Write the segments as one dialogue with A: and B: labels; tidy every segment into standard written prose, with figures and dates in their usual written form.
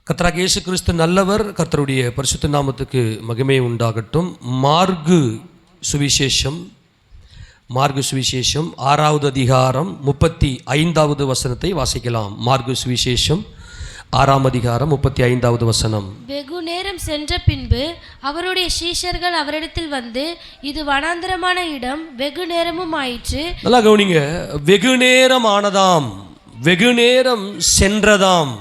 A: கர்த்தராகிய இயேசு கிறிஸ்து நல்லவர். கர்த்தருடைய பரிசுத்த நாமத்துக்கு மகிமை உண்டாகட்டும். மார்கு சுவிசேஷம் 6வது அதிகாரம் 35வது வசனத்தை வாசிக்கலாம். மார்கு சுவிசேஷம் 6ஆம் அதிகாரம் 35வது வசனம்.
B: வெகு நேரம் சென்ற பின்பு அவருடைய சீஷர்கள் அவரிடத்தில் வந்து, இது வனாந்தரமான இடம், வெகு நேரமும் ஆயிற்று.
A: நல்லா கவனிங்க. வெகு நேரம் ஆனதாம், வெகு நேரம் சென்றதாம்.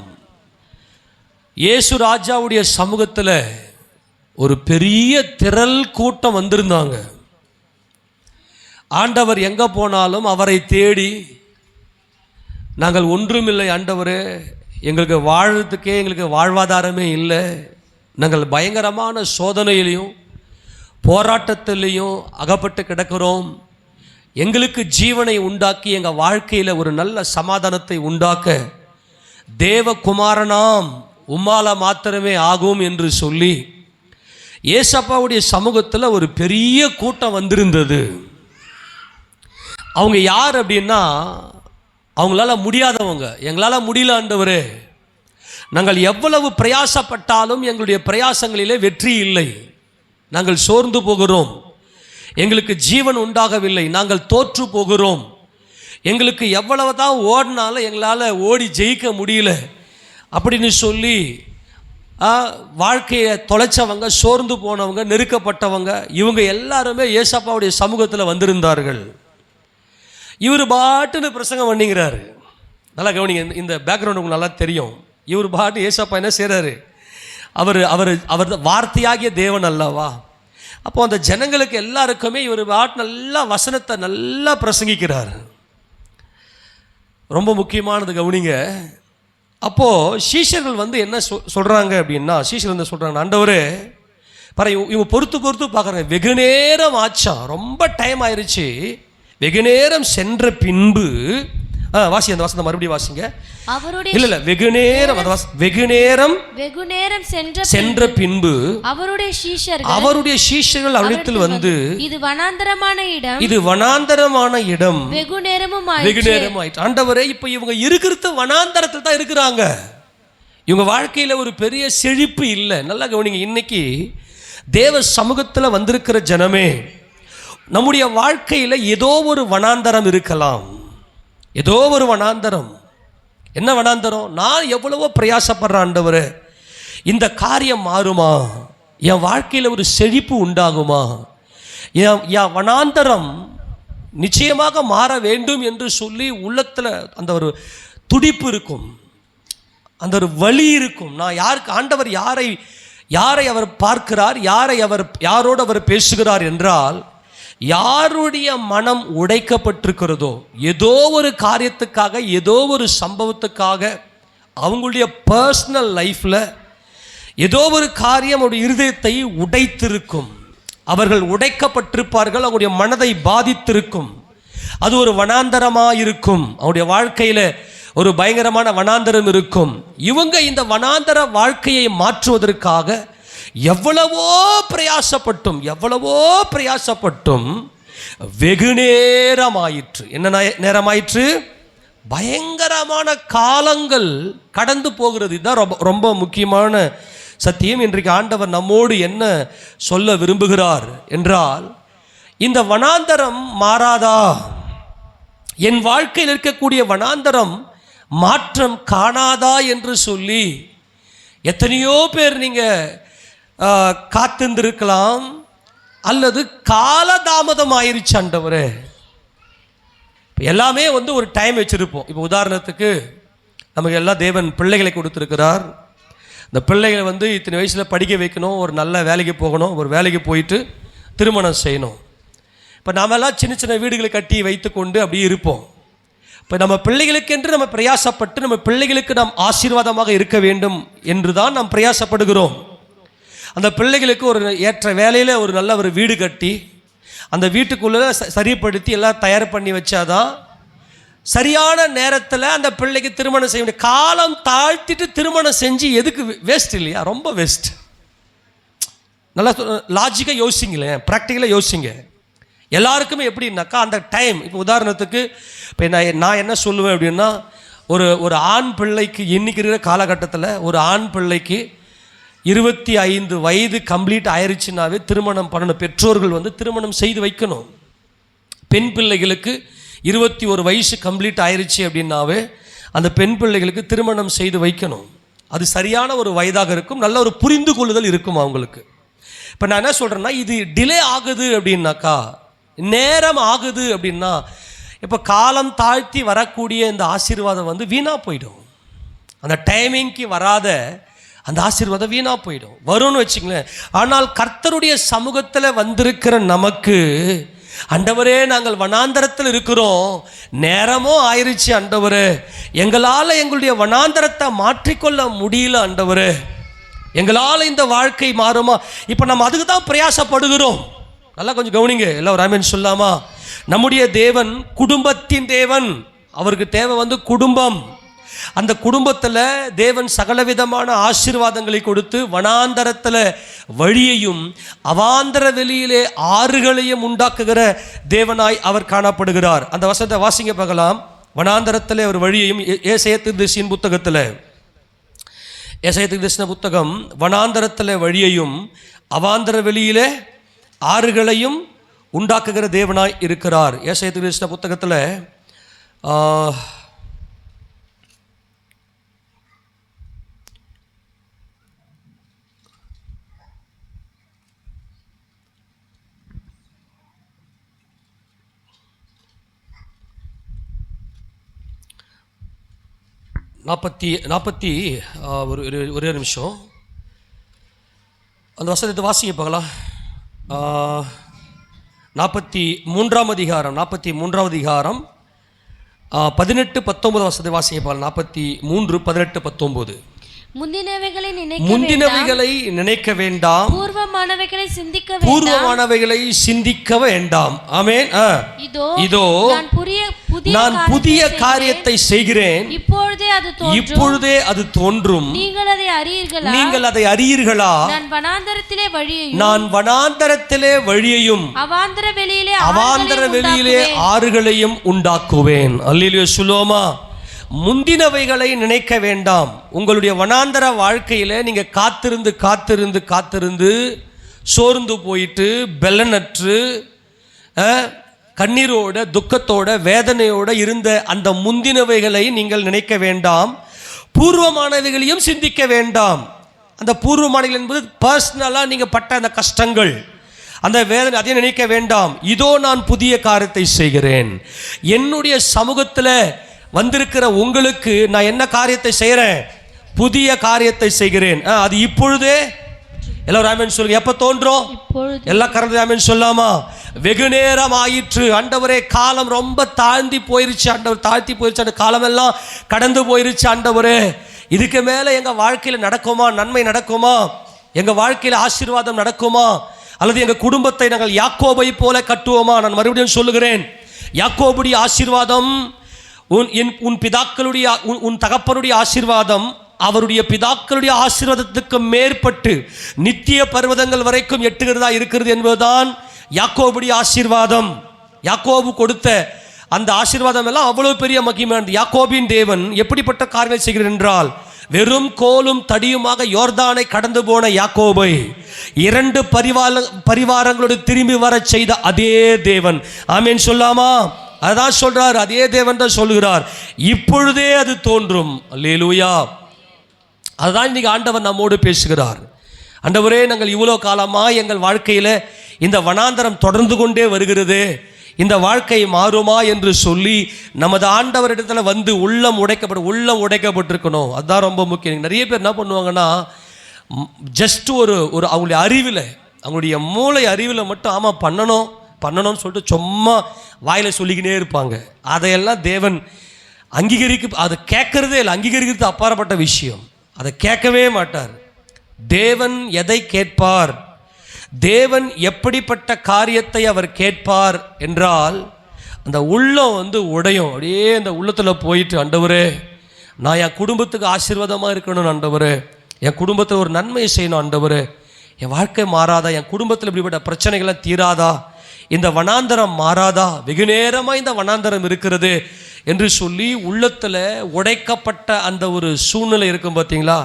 A: இயேசு ராஜாவுடைய சமூகத்தில் ஒரு பெரிய திரள் கூட்டம் வந்திருந்தாங்க. ஆண்டவர் எங்கே போனாலும் அவரை தேடி, நாங்கள் ஒன்றுமில்லை ஆண்டவரே, எங்களுக்கு வாழ்றதுக்கே எங்களுக்கு வாழ்வாதாரமே இல்லை, நாங்கள் பயங்கரமான சோதனையிலையும் போராட்டத்திலையும் அகப்பட்டு கிடக்கிறோம், எங்களுக்கு ஜீவனை உண்டாக்கி எங்கள் வாழ்க்கையில் ஒரு நல்ல சமாதானத்தை உண்டாக்க தேவகுமாரனாம் உம்மால மாத்திரமே ஆகும் என்று சொல்லி ஏசப்பாவுடைய சமூகத்தில் ஒரு பெரிய கூட்டம் வந்திருந்தது. அவங்க யார் அப்படின்னா, அவங்களால முடியாதவங்க. எங்களால் முடியல ஆண்டவரே, நாங்கள் எவ்வளவு பிரயாசப்பட்டாலும் எங்களுடைய பிரயாசங்களிலே வெற்றி இல்லை, நாங்கள் சோர்ந்து போகிறோம், எங்களுக்கு ஜீவன் உண்டாகவில்லை, நாங்கள் தோற்று போகிறோம், எங்களுக்கு எவ்வளவு தான் ஓடினாலும் எங்களால் ஓடி ஜெயிக்க முடியல அப்படின்னு சொல்லி வாழ்க்கையை தொலைச்சவங்க, சோர்ந்து போனவங்க, நெருக்கப்பட்டவங்க, இவங்க எல்லாருமே ஏசப்பாவுடைய சமூகத்தில் வந்திருந்தார்கள். இவர் பாட்டுன்னு பிரசங்கம் பண்ணிங்கிறாரு. நல்லா கவனிங்க, இந்த பேக்ரவுண்ட் உங்களுக்கு நல்லா தெரியும். இவர் பாட்டு ஏசப்பா என்ன செய்கிறாரு, அவர் வார்த்தையாகிய தேவன் அல்லவா. அப்போ அந்த ஜனங்களுக்கு எல்லாருக்குமே இவர் பாட்டு நல்லா வசனத்தை நல்லா பிரசங்கிக்கிறார். ரொம்ப முக்கியமானது கவனிங்க. அப்போது சீஷர்கள் வந்து என்ன சொல்கிறாங்க அப்படின்னா, சீஷர்கள் வந்து சொல்கிறாங்க, ஆண்டவரே பாரு, இவங்க பொறுத்து பார்க்குறாங்க, வெகு நேரம் ஆச்சா, ரொம்ப டைம் ஆயிடுச்சு, வெகு நேரம் சென்ற பின்பு வாசி அந்த வசனத்தை மறுபடியும் வாசிங்க. இல்ல வெகு நேரம் சென்ற பின்பு அவருடைய சீஷர்கள் அவரிடத்தில் வந்து, இது வனாந்தரமான இடம், வெகு நேரமும் ஆயிற்று. ஆண்டவரே, இப்ப இவங்க இருக்கிறது வனாந்தரத்தில் தான் இருக்கிறாங்க. இவங்க வாழ்க்கையில ஒரு பெரிய செழிப்பு இல்லை. நல்லா கவனிங்க. இன்னைக்கு தேவ சமூகத்தில் வந்திருக்கிற ஜனமே, நம்முடைய வாழ்க்கையில ஏதோ ஒரு வனாந்தரம் இருக்கலாம். ஏதோ ஒரு வனாந்தரம். என்ன வனாந்தரம்? நான் எவ்வளவோ பிரயாசப்படுறேன் ஆண்டவரே, இந்த காரியம் மாறுமா, என் வாழ்க்கையில் ஒரு செழிப்பு உண்டாகுமா, என் வனாந்தரம் நிச்சயமாக மாற வேண்டும் என்று சொல்லி உள்ளத்தில் அந்த ஒரு துடிப்பு இருக்கும், அந்த ஒரு வலி இருக்கும். நான் யாருக்கு, ஆண்டவர் யாரை அவர் பார்க்கிறார், யாரோடு அவர் பேசுகிறார் என்றால், யாருடைய மனம் உடைக்கப்பட்டிருக்கிறதோ, ஏதோ ஒரு காரியத்துக்காக, ஏதோ ஒரு சம்பவத்துக்காக, அவங்களுடைய பர்சனல் லைஃப்பில் ஏதோ ஒரு காரியம் அவருடைய இருதயத்தை உடைத்திருக்கும், அவர்கள் உடைக்கப்பட்டிருப்பார்கள், அவங்களுடைய மனதை பாதித்திருக்கும், அது ஒரு வனாந்தரமாக இருக்கும், அவருடைய வாழ்க்கையில் ஒரு பயங்கரமான வனாந்தரம் இருக்கும். இவங்க இந்த வனாந்தர வாழ்க்கையை மாற்றுவதற்காக எவ்வளவோ பிரயாசப்பட்டும் வெகு நேரமாயிற்று. என்ன நேரமாயிற்று? பயங்கரமான காலங்கள் கடந்து போகிறது. இதுதான் ரொம்ப முக்கியமான சத்தியம். இன்றைக்கு ஆண்டவர் நம்மோடு என்ன சொல்ல விரும்புகிறார் என்றால், இந்த வனாந்தரம் மாறாதா, என் வாழ்க்கையில் இருக்கக்கூடிய வனாந்தரம் மாற்றம் காணாதா என்று சொல்லி எத்தனையோ பேர் நீங்கள் காத்திருந்திருக்கலாம், அல்லது காலதாமதம் ஆயிருச்சு. ஆண்டவரே, எல்லாமே வந்து ஒரு டைம் வச்சுருப்போம். இப்போ உதாரணத்துக்கு நமக்கு எல்லாம் தேவன் பிள்ளைகளை கொடுத்துருக்கிறார். இந்த பிள்ளைகளை வந்து இத்தனை வயசில் படிக்க வைக்கணும், ஒரு நல்ல வேலைக்கு போகணும், ஒரு வேலைக்கு போயிட்டு திருமணம் செய்யணும். இப்போ நாமெல்லாம் சின்ன சின்ன வீடுகளை கட்டி வைத்து கொண்டு அப்படியே இருப்போம். இப்போ நம்ம பிள்ளைகளுக்கென்று நம்ம பிரயாசப்பட்டு, நம்ம பிள்ளைகளுக்கு நாம் ஆசீர்வாதமாக இருக்க வேண்டும் என்று தான் நாம் பிரயாசப்படுகிறோம். அந்த பிள்ளைகளுக்கு ஒரு ஏற்ற வேலையில் ஒரு நல்ல ஒரு வீடு கட்டி, அந்த வீட்டுக்குள்ளே சரிப்படுத்தி எல்லாம் தயார் பண்ணி வச்சாதான் சரியான நேரத்தில் அந்த பிள்ளைக்கு திருமணம் செய்ய முடியும். காலம் தாழ்த்திட்டு திருமணம் செஞ்சு எதுக்கு? வேஸ்ட் இல்லையா? ரொம்ப வேஸ்ட். நல்லா லாஜிக்காக யோசிங்களேன், ப்ராக்டிக்கலாக யோசிங்க. எல்லாருக்குமே எப்படின்னாக்கா அந்த டைம், இப்போ உதாரணத்துக்கு இப்போ நான் என்ன சொல்லுவேன் அப்படின்னா, ஒரு ஆண் பிள்ளைக்கு இன்னைக்கு இருக்கிற காலகட்டத்தில் ஒரு ஆண் பிள்ளைக்கு 25 வயது கம்ப்ளீட் ஆயிடுச்சுனாவே திருமணம் பண்ணணும். பெற்றோர்கள் வந்து திருமணம் செய்து வைக்கணும். பெண் பிள்ளைகளுக்கு 21 வயசு கம்ப்ளீட் ஆயிடுச்சு அப்படின்னாவே அந்த பெண் பிள்ளைகளுக்கு திருமணம் செய்து வைக்கணும். அது சரியான ஒரு வயதாக இருக்கும், நல்ல ஒரு புரிந்து கொள்ளுதல் இருக்கும் அவங்களுக்கு. இப்போ நான் என்ன சொல்கிறேன்னா, இது டிலே ஆகுது அப்படின்னாக்கா, நேரம் ஆகுது அப்படின்னா, இப்போ காலம் தாழ்த்தி வரக்கூடிய இந்த ஆசீர்வாதம் வந்து வீணாக போயிடும். அந்த டைமிங்க்கு வராத அந்த ஆசீர்வாதம் வீணாக போயிடும். வரும்னு வச்சுங்களேன். ஆனால் கர்த்தருடைய சமூகத்தில் வந்திருக்கிற நமக்கு, ஆண்டவரே நாங்கள் வனாந்தரத்தில் இருக்கிறோம், நேரமும் ஆயிடுச்சு ஆண்டவரே, எங்களால் எங்களுடைய வனாந்தரத்தை மாற்றிக்கொள்ள முடியல ஆண்டவரே, எங்களால் இந்த வாழ்க்கை மாறுமா? இப்போ நம்ம அதுக்கு தான் பிரயாசப்படுகிறோம். நல்லா கொஞ்சம் கவனிங்க, எல்லாம் ஒரு ஆமென் சொல்லாமா? நம்முடைய தேவன் குடும்பத்தின் தேவன். அவருக்கு தேவை வந்து குடும்பம். அந்த குடும்பத்தில் தேவன் சகலவிதமான ஆசீர்வாதங்களை கொடுத்து வனாந்தரத்தில் வழியையும் அவாந்தர வெளியிலே ஆறுகளையும் உண்டாக்குகிற தேவனாய் அவர் காணப்படுகிறார். அந்த வசனத்தை வாசிங்க பார்க்கலாம். வனாந்தரத்தில் ஒரு வழியையும், ஏசாயா தீர்க்கதரிசியின் புத்தகத்தில், ஏசாயா தீர்க்கதரிசன புத்தகம், வனாந்தரத்தில் வழியையும் அவாந்தர வெளியிலே ஆறுகளையும் உண்டாக்குகிற தேவனாய் இருக்கிறார். ஏசாயா தீர்க்கதரிசன புத்தகத்தில் 40 ஒரே நிமிஷம் அந்த வசனத்தை வாசிங்க பார்க்கலாம். 43ஆம் அதிகாரம் 18-19 வசனத்தை வாசிங்க பார்க்கலாம். 43:18-19. முந்தினவைகளை நினைக்க வேண்டாம், பூர்வமானவைகளை சிந்திக்க வேண்டாம். ஆமென். இதோ நான் புதிய காரியத்தை செய்கிறேன், இப்பொழுதே அது தோன்றும், நீங்கள் அதை அறியீர்களா? நான் வனாந்தரத்திலே வழியையும் அவாந்தர வெளியிலே ஆறுகளையும் உண்டாக்குவேன். அல்லேலூயா சொல்லுவோமா? முந்தினவைகளை நினைக்க வேண்டாம். உங்களுடைய வனாந்தர வாழ்க்கையில் நீங்கள் காத்திருந்து சோர்ந்து போயிட்டு பெலனற்று கண்ணீரோட துக்கத்தோட வேதனையோட இருந்த அந்த முந்தினவைகளை நீங்கள் நினைக்க வேண்டாம், பூர்வமானவைகளையும் சிந்திக்க வேண்டாம். அந்த பூர்வமானவைகள் என்பது பர்சனலாக நீங்கள் பட்ட அந்த கஷ்டங்கள், அந்த வேதனை, அதையும் நினைக்க வேண்டாம். இதோ நான் புதிய காரியத்தை செய்கிறேன். என்னுடைய சமூகத்தில் வந்திருக்கிற உங்களுக்கு நான் என்ன காரியத்தை செய்கிறேன்? புதிய காரியத்தை செய்கிறேன். அது இப்பொழுதே, எல்லாரும் ஆமென் சொல்லுங்க. எப்போ தோன்றும்? எல்லா கரந்து ஆமென் சொல்லாமா? வெகு நேரம் ஆயிற்று ஆண்டவரே, காலம் ரொம்ப தாழ்த்தி போயிருச்சு ஆண்டவர், அந்த காலம் எல்லாம் கடந்து போயிருச்சு ஆண்டவரே, இதுக்கு மேலே எங்கள் வாழ்க்கையில் நடக்குமா? நன்மை நடக்குமா? எங்கள் வாழ்க்கையில் ஆசீர்வாதம் நடக்குமா? அல்லது எங்கள் குடும்பத்தை நாங்கள் யாக்கோபை போல கட்டுவோமா? நான் மறுபடியும் சொல்லுகிறேன், யாக்கோபுடைய ஆசீர்வாதம், உன் பிதாக்களுடைய, உன் தகப்பனுடைய ஆசீர்வாதம் அவருடைய பிதாக்களுடைய ஆசீர்வாதத்துக்கு மேற்பட்டு நித்திய பர்வதங்கள் வரைக்கும் எட்டுகிறதா இருக்கிறது என்பதுதான் யாக்கோபுடைய ஆசீர்வாதம். யாக்கோபு கொடுத்த அந்த ஆசீர்வாதம் எல்லாம் அவ்வளவு பெரிய மகிமையானது. யாக்கோபின் தேவன் எப்படிப்பட்ட காரியங்கள் செய்கிறார் என்றால், வெறும் கோலும் தடியுமாக யோர்தானை கடந்து போன யாக்கோபை 2 பரிவாரங்களோடு திரும்பி வர செய்த அதே தேவன். ஆமென் சொல்லாமா? அதான் சொல்றார், அதே தேவன் தான் சொல்லுகிறார், இப்பொழுதே அது தோன்றும். அல்லேலூயா. அதுதான் இன்னைக்கு ஆண்டவர் நம்மோடு பேசுகிறார். ஆண்டவரே, நாங்கள் இவ்வளோ காலமாக எங்கள் வாழ்க்கையில் இந்த வனாந்தரம் தொடர்ந்து கொண்டே வருகிறது, இந்த வாழ்க்கை மாறுமா என்று சொல்லி நமது ஆண்டவரிடத்தில் வந்து உள்ளம் உடைக்கப்பட்டிருக்கணும். அதுதான் ரொம்ப முக்கியம். நிறைய பேர் என்ன பண்ணுவாங்கன்னா, ஜஸ்ட் ஒரு அவங்களுடைய அறிவில், அவங்களுடைய மூளை அறிவில் மட்டும் ஆமாம் பண்ணணும்னு சொல்லிட்டு சும்மா வாயில் சொல்லிக்கினே இருப்பாங்க. அதையெல்லாம் தேவன் அதை கேட்கறதே இல்லை. அங்கீகரிக்கிறது அப்பாற்பட்ட விஷயம், அதை கேட்கவே மாட்டார். தேவன் எதை கேட்பார்? தேவன் எப்படிப்பட்ட காரியத்தை அவர் கேட்பார் என்றால், அந்த உள்ளம் வந்து உடையும். அப்படியே அந்த உள்ளத்தில் போயிட்டு, ஆண்டவரே நான் என் குடும்பத்துக்கு ஆசீர்வாதமாக இருக்கணும் ஆண்டவரே, என் குடும்பத்தில் ஒரு நன்மை செய்யணும் ஆண்டவரே, என் வாழ்க்கை மாறாதா? என் குடும்பத்தில் இப்படிப்பட்ட பிரச்சனைகள்லாம் தீராதா? இந்த வனாந்தரம் மாறாதா? வெகு நேரமாக இந்த வனாந்தரம் இருக்கிறது, என்று சொல்லி உள்ளத்தில் உடைக்கப்பட்ட அந்த ஒரு சூழ்நிலை இருக்கும் பார்த்தீங்களா,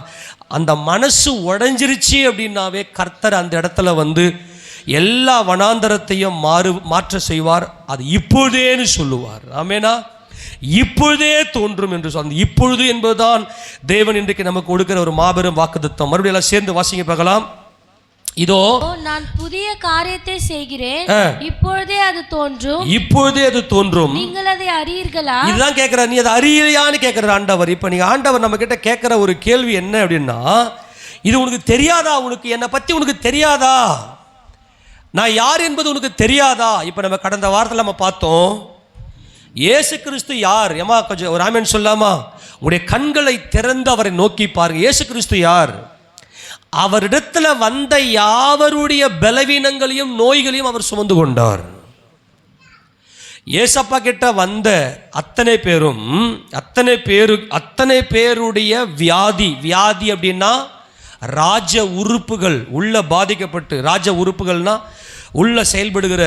A: அந்த மனசு உடைஞ்சிருச்சு அப்படின்னாவே கர்த்தர் அந்த இடத்துல வந்து எல்லா வனாந்தரத்தையும் மாற்ற செய்வார். அது இப்பொழுதேன்னு சொல்லுவார். ஆமேனா, இப்பொழுதே தோன்றும் என்று சொல். இப்பொழுது என்பதுதான் தேவன் இன்றைக்கு நமக்கு கொடுக்கிற ஒரு மாபெரும் வாக்குத்தத்தம். மறுபடியும் எல்லாம் சேர்ந்து வாசிங்க பார்க்கலாம். இதோ
B: நான் புதிய காரியத்தை செய்கிறேன், இப்பொழுதே அது தோன்றும்,
A: இப்பொழுதே அது தோன்றும்,
B: நீங்கள் அதை அறியீர்களா? இதுதான்
A: கேட்கிற, நீ அதை அறியலையான்னு கேட்கிற ஆண்டவர். இப்ப நீங்க ஆண்டவர் நம்ம கிட்ட கேட்கிற ஒரு கேள்வி என்ன அப்படின்னா, இது உனக்கு தெரியாதா? உனக்கு என்னை பத்தி உனக்கு தெரியாதா? நான் யார் என்பது உனக்கு தெரியாதா? இப்ப நம்ம கடந்த வாரத்தில் நம்ம பார்த்தோம், இயேசு கிறிஸ்து யார். ஏமா கொஞ்சம் ஒரு ஆமென் சொல்லாமா? உங்களுடைய கண்களை திறந்து அவரை நோக்கி பாருங்க. இயேசு கிறிஸ்து யார்? அவரிடத்துல வந்த யாவருடைய பலவீனங்களையும் நோய்களையும் அவர் சுமந்து கொண்டார். ஏசப்பா கிட்ட வந்த அத்தனை பேருடைய வியாதி அப்படின்னா ராஜ உறுப்புகள் உள்ள பாதிக்கப்பட்டு, ராஜ உறுப்புகள்னா உள்ள செயல்படுகிற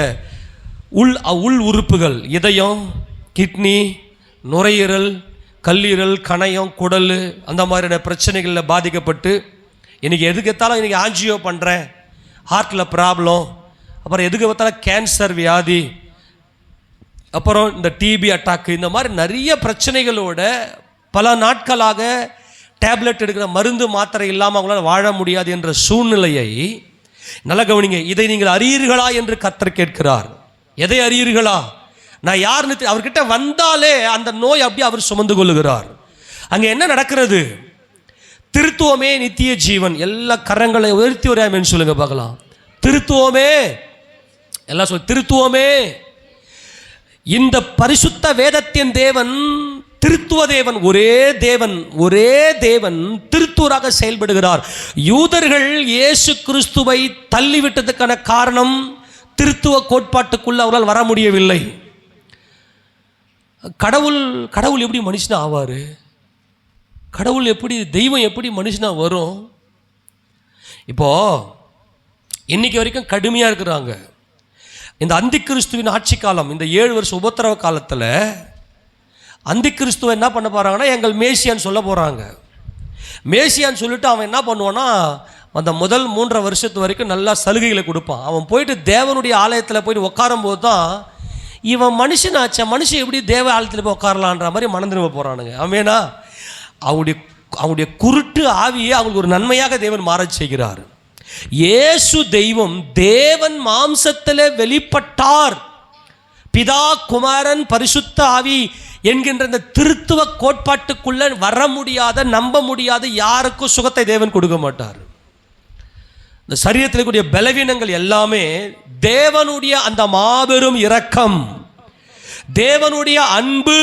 A: உள் உறுப்புகள், இதயம், கிட்னி, நுரையீரல், கல்லீரல், கணையம், குடல், அந்த மாதிரியான பிரச்சனைகளில் பாதிக்கப்பட்டு இன்றைக்கி எதுக்கு பார்த்தாலும் இன்றைக்கி ஆஞ்சியோ பண்ணுறேன், ஹார்ட்டில் ப்ராப்ளம், அப்புறம் எதுக்கு பார்த்தாலும் கேன்சர் வியாதி, அப்புறம் இந்த டிபி அட்டாக்கு, இந்த மாதிரி நிறைய பிரச்சனைகளோட பல நாட்களாக டேப்லெட் எடுக்கிற மருந்து மாத்திரை இல்லாமல் அவங்களால வாழ முடியாது என்ற சூழ்நிலையை நல்லா கவனிங்க. இதை நீங்கள் அறியீர்களா என்று கர்த்தர் கேட்கிறார். எதை அறியீர்களா? நான் யாருன்னு அவர்கிட்ட வந்தாலே அந்த நோய் அப்படியே அவர் சுமந்து கொள்ளுகிறார். அங்கே என்ன நடக்கிறது? திருத்துவமே நித்திய ஜீவன். எல்லா கரங்களை உயர்த்தி ஒரு ஆமென் சொல்லுங்க பார்க்கலாம். திருத்துவமே, எல்லாம் சொல்லு, திருத்துவமே. இந்த பரிசுத்த வேதத்தின் தேவன் திருத்துவ தேவன், ஒரே தேவன் திருத்துவராக செயல்படுகிறார். யூதர்கள் இயேசு கிறிஸ்துவை தள்ளிவிட்டதுக்கான காரணம் திருத்துவ கோட்பாட்டுக்குள்ள அவரால் வர முடியவில்லை. கடவுள் எப்படி மனுஷனா ஆவார்? கடவுள் எப்படி, தெய்வம் எப்படி மனுஷனா வரும்? இப்போ இன்னைக்கு வரைக்கும் கடுமையாக இருக்கிறாங்க. இந்த அந்தி கிறிஸ்துவின் ஆட்சி காலம், இந்த 7 வருஷ உபத்திரவ காலத்தில் அந்தி கிறிஸ்துவ என்ன பண்ண போகிறாங்கன்னா, எங்கள் மேசியான்னு சொல்ல போகிறாங்க. மேசியான்னு சொல்லிட்டு அவன் என்ன பண்ணுவான்னா, அந்த முதல் 3.5 வருஷத்து வரைக்கும் நல்லா சலுகைகளை கொடுப்பான். அவன் போயிட்டு தேவனுடைய ஆலயத்தில் போயிட்டு உட்காரும் போது தான் இவன் மனுஷன் எப்படி தேவ ஆலயத்தில் போய் உட்காரலான்ற மாதிரி மனம் திரும்ப போகிறானுங்க. ஆமேனா, அவங்களுடைய குருட்டு ஆவியை அவங்களுக்கு ஒரு நன்மையாக தேவன் மாறச் செய்கிறார். இயேசு தெய்வம், தேவன் மாம்சத்தில் வெளிப்பட்டார். பிதா, குமாரன், பரிசுத்த ஆவி என்கின்ற இந்த திருத்துவ கோட்பாட்டுக்குள்ள வர முடியாத, நம்ப முடியாத யாருக்கும் சுகத்தை தேவன் கொடுக்க மாட்டார். இந்த சரீரத்தில் கூடிய பலவீனங்கள் எல்லாமே தேவனுடைய அந்த மாபெரும் இரக்கம், தேவனுடைய அன்பு.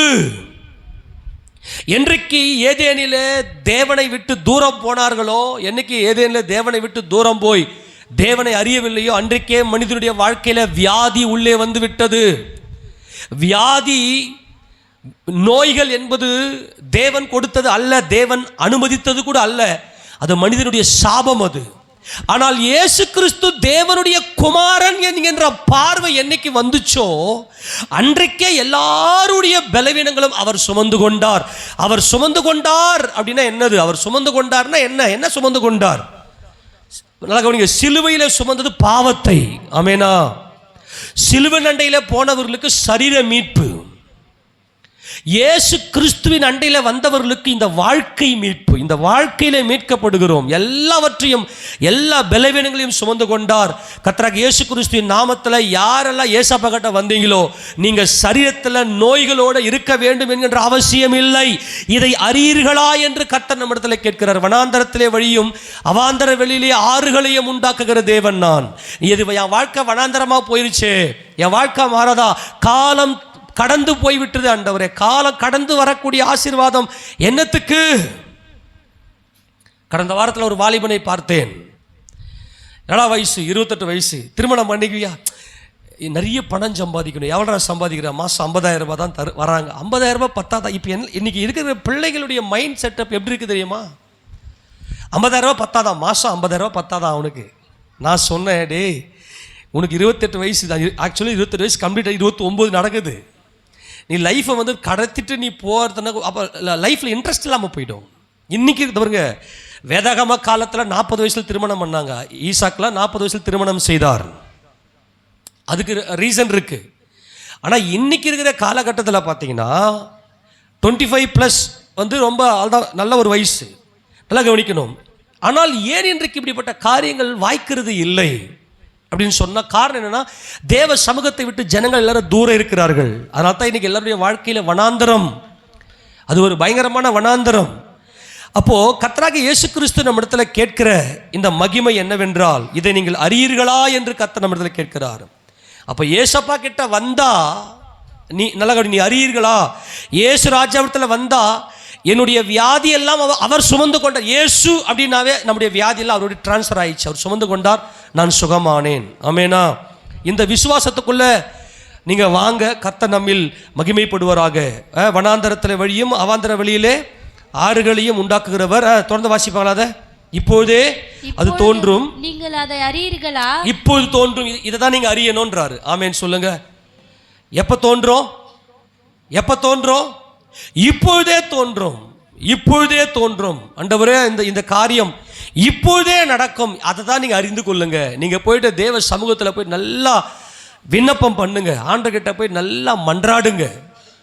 A: என்றைக்கு ஏதேனிலே தேவனை விட்டு தூரம் போனார்களோ, என்னைக்கு ஏதேனிலே தேவனை விட்டு தூரம் போய் தேவனை அறியவில்லையோ, அன்றைக்கே மனிதனுடைய வாழ்க்கையில வியாதி உள்ளே வந்து விட்டது. வியாதி, நோய்கள் என்பது தேவன் கொடுத்தது அல்ல, தேவன் அனுமதித்தது கூட அல்ல, அது மனிதனுடைய சாபம் அது. ஆனால் இயேசு கிறிஸ்து தேவனுடைய குமாரன் என்கின்ற பார்வை என்னைக்கு வந்துச்சோ, அன்றைக்கே எல்லாருடைய பலவீனங்களும் அவர் சுமந்து கொண்டார். அவர் சுமந்து கொண்டார் அப்படின்னா என்னது? அவர் சுமந்து கொண்டார்னா என்ன சுமந்து கொண்டார்? நல்லா கவனிங்க. சிலுவையில் சுமந்தது பாவத்தை. ஆமேனா. சிலுவை அண்டையில் போனவர்களுக்கு சரீர மீட்பு. இயேசு கிறிஸ்துவின் அண்டையில் வந்தவர்களுக்கு இந்த வாழ்க்கை மீட்பு. இந்த வாழ்க்கையில மீட்கப்படுகிறோம். எல்லாவற்றையும், எல்லா பலவீனங்களையும் சுமந்து கொண்டார். கர்த்தராகிய இயேசு கிறிஸ்துவின் நாமத்தில் யாரெல்லாம் ஏசப்பா கிட்ட வந்தீங்களோ, நீங்க சரீரத்தில் நோய்களோடு இருக்க வேண்டும் என்கின்ற அவசியம் இல்லை. இதை அறியீர்களா என்று கர்த்தர் நம்மிடத்தில் கேட்கிறார். வனாந்தரத்திலே வழியும் அவாந்தர வெளியிலே ஆறுகளையும் உண்டாக்குகிற தேவன் நான். இது என் வாழ்க்கை வனாந்தரமா போயிருச்சு, என் வாழ்க்கை மாறதா, காலம் கடந்து போய்விட்டது ஆண்டவரே, காலம் கடந்து வரக்கூடிய ஆசீர்வாதம் என்னத்துக்கு? கடந்த வாரத்தில் ஒரு வாலிபனை பார்த்தேன். எவ்வளோ வயசு? 28 வயசு. திருமணம் பண்ணிக்குவியா? நிறைய பணம் சம்பாதிக்கணும். எவ்வளோ சம்பாதிக்கிற? மாதம் 50,000 ரூபாய் தான் வராங்க. 50,000 ரூபாய் பத்தாதான்? இப்போ இன்னைக்கு இருக்கிற பிள்ளைகளுடைய மைண்ட் செட்டப் எப்படி இருக்குது தெரியுமா? 50,000 ரூபாய் பத்தாதான், மாதம் 50,000 ரூபாய் பத்தாதான் அவனுக்கு. நான் சொன்னேன், டே உனக்கு 28 வயசு தான். ஆக்சுவலி 28 வயசு கம்ப்ளீட்டாக 29 நடக்குது. நீ லைஃப்பை வந்து கடத்திட்டு நீ போகிறதுனா அப்போ லைஃப்பில் இன்ட்ரெஸ்ட் இல்லாமல் போயிடும். இன்றைக்கி பாருங்க, வேதாகம காலத்தில் 40 வயசில் திருமணம் பண்ணாங்க. ஈசாக்கெலாம் 40 வயசில் திருமணம் செய்தார். அதுக்கு ரீசன் இருக்குது. ஆனால் இன்றைக்கி இருக்கிற காலகட்டத்தில் பார்த்தீங்கன்னா 25+ வந்து ரொம்ப அதுதான் நல்ல ஒரு வயசு, நல்லா கவனிக்கணும். ஆனால் ஏன் இன்றைக்கு இப்படிப்பட்ட காரியங்கள் வாய்க்கிறது இல்லை அப்படின்னு சொன்னால் காரணம் என்னென்னா, தேவ சமூகத்தை விட்டு ஜனங்கள் எல்லாரும் தூரம் இருக்கிறார்கள். அதனால தான் இன்றைக்கி எல்லாருடைய வாழ்க்கையில் வனாந்தரம், அது ஒரு பயங்கரமான வனாந்தரம். அப்போது கர்த்தராகிய இயேசு கிறிஸ்து நம்ம இடத்துல கேட்கிற இந்த மகிமை என்னவென்றால், இதை நீங்கள் அறியீர்களா என்று கர்த்தர் நம்ம இடத்துல கேட்கிறார். அப்போ ஏசப்பா கிட்ட வந்தா நீ நல்லா நீ அறியீர்களா, இயேசு ராஜாவிடத்தில் வந்தா என்னுடைய வியாதி எல்லாம் அவர் சுமந்து கொண்டார். இயேசு அப்படின்னாவே நம்முடைய வியாதி எல்லாம் அவருடைய டிரான்ஸ்ஃபர் ஆயிடுச்சு. அவர் சுமந்து கொண்டார், நான் சுகமானேன். ஆமேனா? இந்த விசுவாசத்துக்குள்ள நீங்க வாங்க, கர்த்தர் நம்மில் மகிமைப்படுவாராக. வனாந்தரத்தில் வழியும் அவாந்தர வழியிலே ஆறுகளையும் உண்டாக்குகிறவர். தொடர்ந்து வாசிப்பாங்களாத. இப்போதே அது தோன்றும்,
B: நீங்கள் அதை அறியீர்களா?
A: இப்போது தோன்றும், இதை தான் நீங்க அறியணும்ன்றாரு. ஆமேன் சொல்லுங்க. எப்ப தோன்றும்? எப்ப தோன்றும்? இப்பொழுதே தோன்றும், இப்பொழுதே தோன்றும். ஆண்டவரே, இந்த காரியம் இப்பொழுதே நடக்கும், அதை தான் நீங்க அறிந்து கொள்ளுங்க. நீங்க போயிட்டு தேவ சமூகத்தில் போய் நல்லா விண்ணப்பம் பண்ணுங்க, ஆண்டவர்கிட்ட போய் நல்லா மன்றாடுங்க.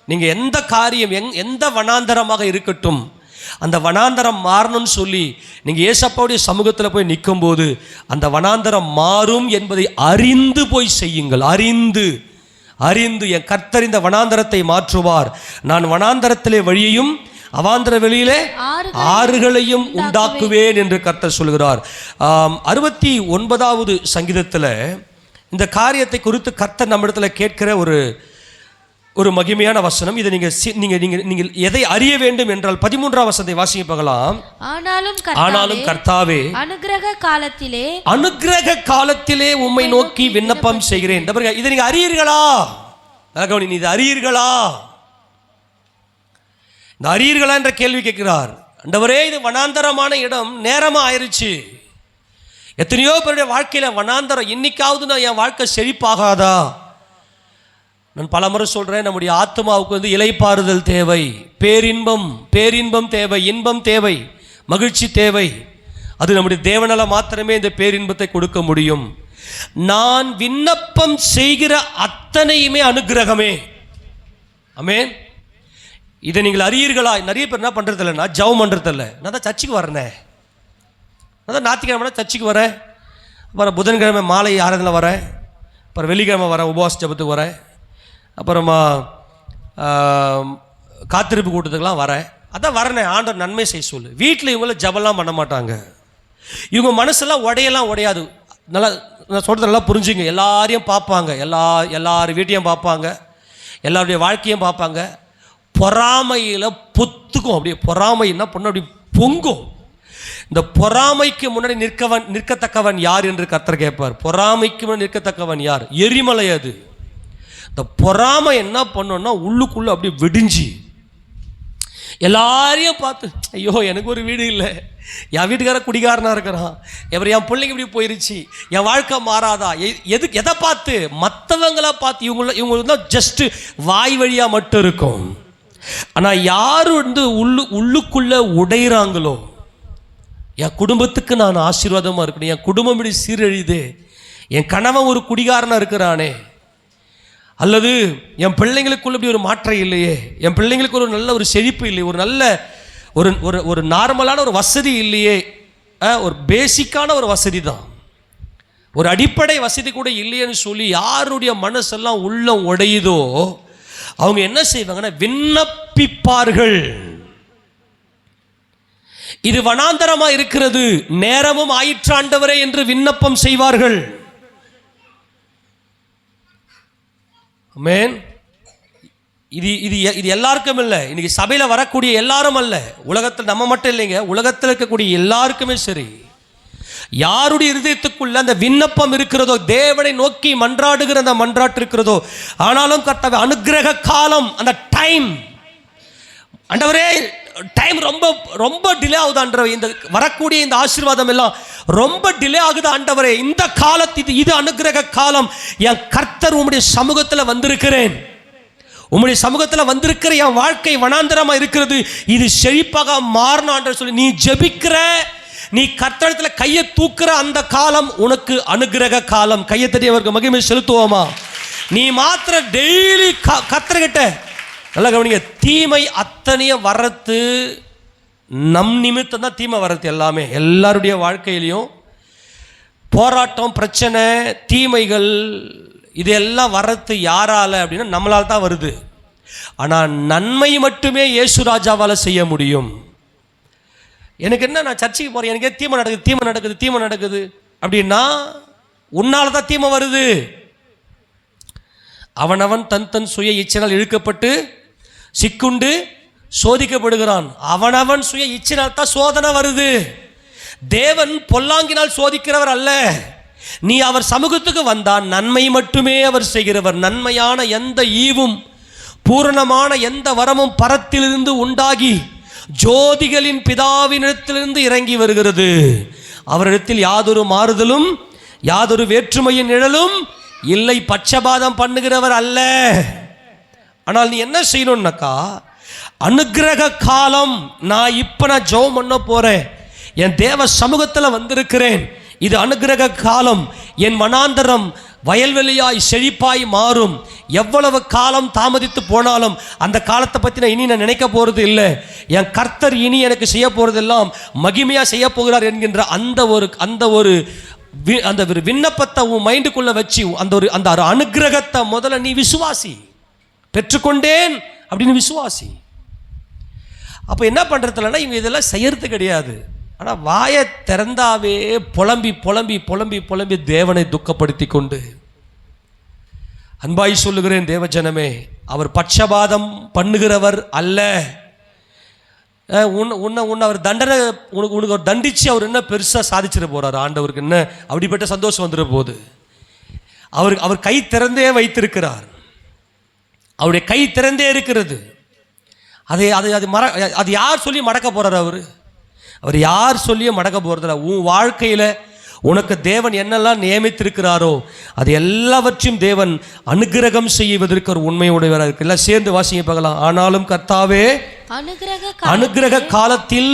A: நீங்க எந்த காரியம் எந்த வனாந்தரமாக இருக்கட்டும், அந்த வனாந்தரம் மாறணும்னு சொல்லி நீங்க ஏசப்பாவுடைய சமூகத்தில் போய் நிற்கும் போது அந்த வனாந்தரம் மாறும் என்பதை அறிந்து போய் செய்யுங்கள். அறிந்து என் கர்த்தர் இந்த வனாந்தரத்தை மாற்றுவார், நான் வனாந்தரத்திலே வழியையும் அவாந்தர வெளியிலே ஆறுகளையும் உண்டாக்குவேன் என்று கர்த்தர் சொல்கிறார். 69வது சங்கீதத்தில் இந்த காரியத்தை குறித்து கர்த்தர் நம்மிடத்தில் கேட்கிற ஒரு மகிமையான வசனம். இதை நீங்கள் எதை அறிய வேண்டும் என்றால் 13ஆம் வசனத்தை வாசிக்க பார்க்கலாம். ஆனாலும் கர்த்தாவே, அனுக்கிரக காலத்திலே உம்மை நோக்கி விண்ணப்பம் செய்கிறேன். இதை நீங்க அறியீர்களா? இது அறியீர்களா? இந்த அறியீர்களா என்ற கேள்வி கேட்கிறார். ஆண்டவரே, இது வனாந்தரமான இடம், நேரமா ஆயிருச்சு. எத்தனையோ பேருடைய வாழ்க்கையில வனாந்தரம். இன்னைக்காவது நான் என் வாழ்க்கை செழிப்பாகாதா? நான் பல முறை சொல்கிறேன், நம்முடைய ஆத்மாவுக்கு வந்து இளைப்பாறுதல் தேவை, பேரின்பம் தேவை, இன்பம் தேவை, மகிழ்ச்சி தேவை. அது நம்முடைய தேவனால மாத்திரமே இந்த பேரின்பத்தை கொடுக்க முடியும். நான் விண்ணப்பம் செய்கிற அத்தனையுமே அனுக்கிரகமே. ஆமென். இதை நீங்கள் அறியீர்களா? நிறைய பேர் என்ன பண்ணுறது இல்லைன்னா, ஜெபம் பண்ணுறது இல்லை. நான் தான் சர்ச்சுக்கு வரேனே, நான் தான் ஞாயிற்றுக்கிழமை சர்ச்சுக்கு வரேன், அப்புறம் புதன்கிழமை மாலை ஆராதனை வரேன், அப்புறம் வெள்ளிக்கிழமை வரேன், உபவாச ஜெபத்துக்கு வரேன், அப்புறமா காத்திருப்பு கூட்டத்துக்கெலாம் வரேன். அதான் வரேனே, ஆண்டவர் நன்மை செய்ய சொல்லு. வீட்டில் இவங்கள ஜபம்லாம் பண்ண மாட்டாங்க. இவங்க மனசெல்லாம் உடையாது. நல்லா நான் சொல்கிறது நல்லா புரிஞ்சுங்க. எல்லாரையும் பார்ப்பாங்க, எல்லார் வீட்டையும் பார்ப்பாங்க, எல்லாருடைய வாழ்க்கையும் பார்ப்பாங்க. பொறாமையில் பொத்துக்கும். அப்படியே பொறாமைன்னா பொண்ணு அப்படி பொங்கும். இந்த பொறாமைக்கு முன்னாடி நிற்கத்தக்கவன் யார் என்று கர்த்தர் கேட்பார். பொறாமைக்கு முன்னாடி நிற்கத்தக்கவன் யார்? எரிமலை. அது இந்த பொறாமை என்ன பண்ணோன்னா, உள்ளுக்குள்ளே அப்படியே வெடிஞ்சு எல்லாரையும் பார்த்து, ஐயோ எனக்கு ஒரு வீடு இல்லை, என் வீட்டுக்கார குடிகாரனாக இருக்கிறான், என் பிள்ளைங்க இப்படி போயிருச்சு, என் வாழ்க்கை மாறாதா, எதை பார்த்து? மற்றவங்களை பார்த்து. இவங்களுக்கு தான் ஜஸ்ட்டு வாய் வழியாக மட்டும் இருக்கும். ஆனால் யார் வந்து உள்ளுக்குள்ளே உடையிறாங்களோ, என் குடும்பத்துக்கு நான் ஆசீர்வாதமாக இருக்கணும், என் குடும்பம் இப்படி சீரழியுது, என் கணவன் ஒரு குடிகாரனாக இருக்கிறானே, அல்லது என் பிள்ளைங்களுக்குள்ள இப்படி ஒரு மாற்றம் இல்லையே, என் பிள்ளைங்களுக்கு ஒரு நல்ல ஒரு செழிப்பு இல்லையே, ஒரு நல்ல ஒரு நார்மலான ஒரு வசதி இல்லையே, ஒரு பேசிக்கான ஒரு வசதி தான், ஒரு அடிப்படை வசதி கூட இல்லையேன்னு சொல்லி யாருடைய மனசெல்லாம் உள்ளம் உடையுதோ அவங்க என்ன செய்வாங்கன்னா, விண்ணப்பிப்பார்கள். இது வனாந்தரமா இருக்கிறது, நேரமும் ஆயிற்று ஆண்டவரே என்று விண்ணப்பம் செய்வார்கள். ஆமென். இது எல்லாருக்கும் இல்லை. இன்னைக்கு சபையில் வரக்கூடிய எல்லாரும் அல்ல, உலகத்தில் நம்ம மட்டும் இல்லைங்க, உலகத்தில் இருக்கக்கூடிய எல்லாருக்குமே சரி. யாருடைய இருதயத்துக்குள்ள அந்த விண்ணப்பம் இருக்கிறதோ, தேவனை நோக்கி மன்றாடுகிற அந்த மன்றாட்டு இருக்கிறதோ, ஆனாலும் கர்த்தாவே அனுக்கிரக காலம், அந்த டைம், ஆண்டவரே டைம் ரொம்ப ரொம்ப டிலே ஆகுது ஆண்டவரே, இந்த வரக்கூடிய இந்த ஆசீர்வாதம் எல்லாம் ரொம்ப டிலே ஆகுது ஆண்டவரே, இந்த காலத்து இது அனுக்கிரக காலம், என் கர்த்தர் உம்முடைய சமூகத்தில் வந்திருக்கிறேன், உம்முடைய சமூகத்தில் வந்திருக்கிற என் வாழ்க்கை வனாந்தரமாக இருக்கிறது, இது செழிப்பாக மாறணும் சொல்லி நீ ஜெபிக்கிற, நீ கர்த்தரிடத்தில் கையை தூக்குற அந்த காலம் உனக்கு அனுக்கிரக காலம். கையை தட்டி அவருக்கு மகிமை செலுத்துவோமா? நீ மாத்திர டெய்லி கர்த்தர்கிட்ட நல்லா கவனிங்க, தீமை அத்தனைய வரத்து நம் நிமித்தம் தான். தீமை வரத்து எல்லாமே எல்லாருடைய வாழ்க்கையிலையும் போராட்டம், பிரச்சனை, தீமைகள் இதெல்லாம் வரத்து யாரால அப்படின்னா நம்மளால் தான் வருது. ஆனால் நன்மை மட்டுமே இயேசு ராஜாவால் செய்ய முடியும். எனக்கு என்ன, நான் சர்ச்சைக்கு போகிறேன், எனக்கே தீமை நடக்குது அப்படின்னா உன்னால தான் தீமை வருது. அவனவன் தன் தன் சுய இச்சையால் இழுக்கப்பட்டு சிக்குண்டு சோதிக்கப்படுகிறான். அவனவன் சுய இச்சையால் தான் சோதனை வருது. தேவன் பொல்லாங்கினால் சோதிக்கிறவர் அல்ல. நீ அவர் சமூகத்துக்கு வந்தால் நன்மை மட்டுமே அவர் செய்கிறவர். நன்மையான எந்த ஈவும் பூரணமான எந்த வரமும் பரத்திலிருந்து உண்டாகி ஜோதிகளின் பிதாவினிடத்திலிருந்து இறங்கி வருகிறது. அவரிடத்தில் யாதொரு மாறுதலும் யாதொரு வேற்றுமையின் நிழலும் இல்லை. பட்சபாதம் பண்ணுகிறவர் அல்ல. ஆனால் நீ என்ன செய்யணும்னாக்கா, அனுக்கிரக காலம், நான் ஜெபம் பண்ண போறேன், என் தேவ சமூகத்தில் வந்திருக்கிறேன், இது அனுக்கிரக காலம், என் வனாந்தரம் வயல்வெளியாய் செழிப்பாய் மாறும். எவ்வளவு காலம் தாமதித்து போனாலும் அந்த காலத்தை பற்றி நான் இனி நினைக்க போகிறது இல்லை. என் கர்த்தர் இனி எனக்கு செய்ய போகிறதெல்லாம் மகிமையாக செய்ய போகிறார் என்கின்ற அந்த ஒரு விண்ணப்பத்தை உன் மைண்டுக்குள்ளே வச்சு அந்த அனுக்கிரகத்தை முதல்ல நீ விசுவாசி. பெற்றுக்கொண்டேன் அப்படின்னு விசுவாசி. அப்போ என்ன பண்ணுறதுலன்னா இவங்க இதெல்லாம் செய்யறது கிடையாது. ஆனால் வாயை திறந்தாவே புலம்பி புலம்பி புலம்பி புலம்பி தேவனை துக்கப்படுத்தி கொண்டு, அன்பாய் சொல்லுகிறேன் தேவஜனமே, அவர் பட்சபாதம் பண்ணுகிறவர் அல்ல. உன்னை அவர் தண்டனை உனக்கு அவர் தண்டித்து அவர் என்ன பெருசாக சாதிச்சிட போகிறார்? ஆண்டவருக்கு என்ன அப்படிப்பட்ட சந்தோஷம் வந்துட போகுது? அவர் கை திறந்தே வைத்திருக்கிறார். அவருடைய கை திறந்தே இருக்கிறது. அது யார் சொல்லி மடக்க போகிறார்? அவர் யார் சொல்லியும் மடக்க போகிறதில்ல. உன் வாழ்க்கையில் உனக்கு தேவன் என்னெல்லாம் நியமித்திருக்கிறாரோ அது எல்லாவற்றையும் தேவன் அனுக்கிரகம் செய்வதற்கு ஒரு உண்மையுடையவராக இருக்கு. எல்லாம் சேர்ந்து வாசிங்க பார்க்கலாம். ஆனாலும் கர்த்தாவே, அனுக்கிரக காலத்தில்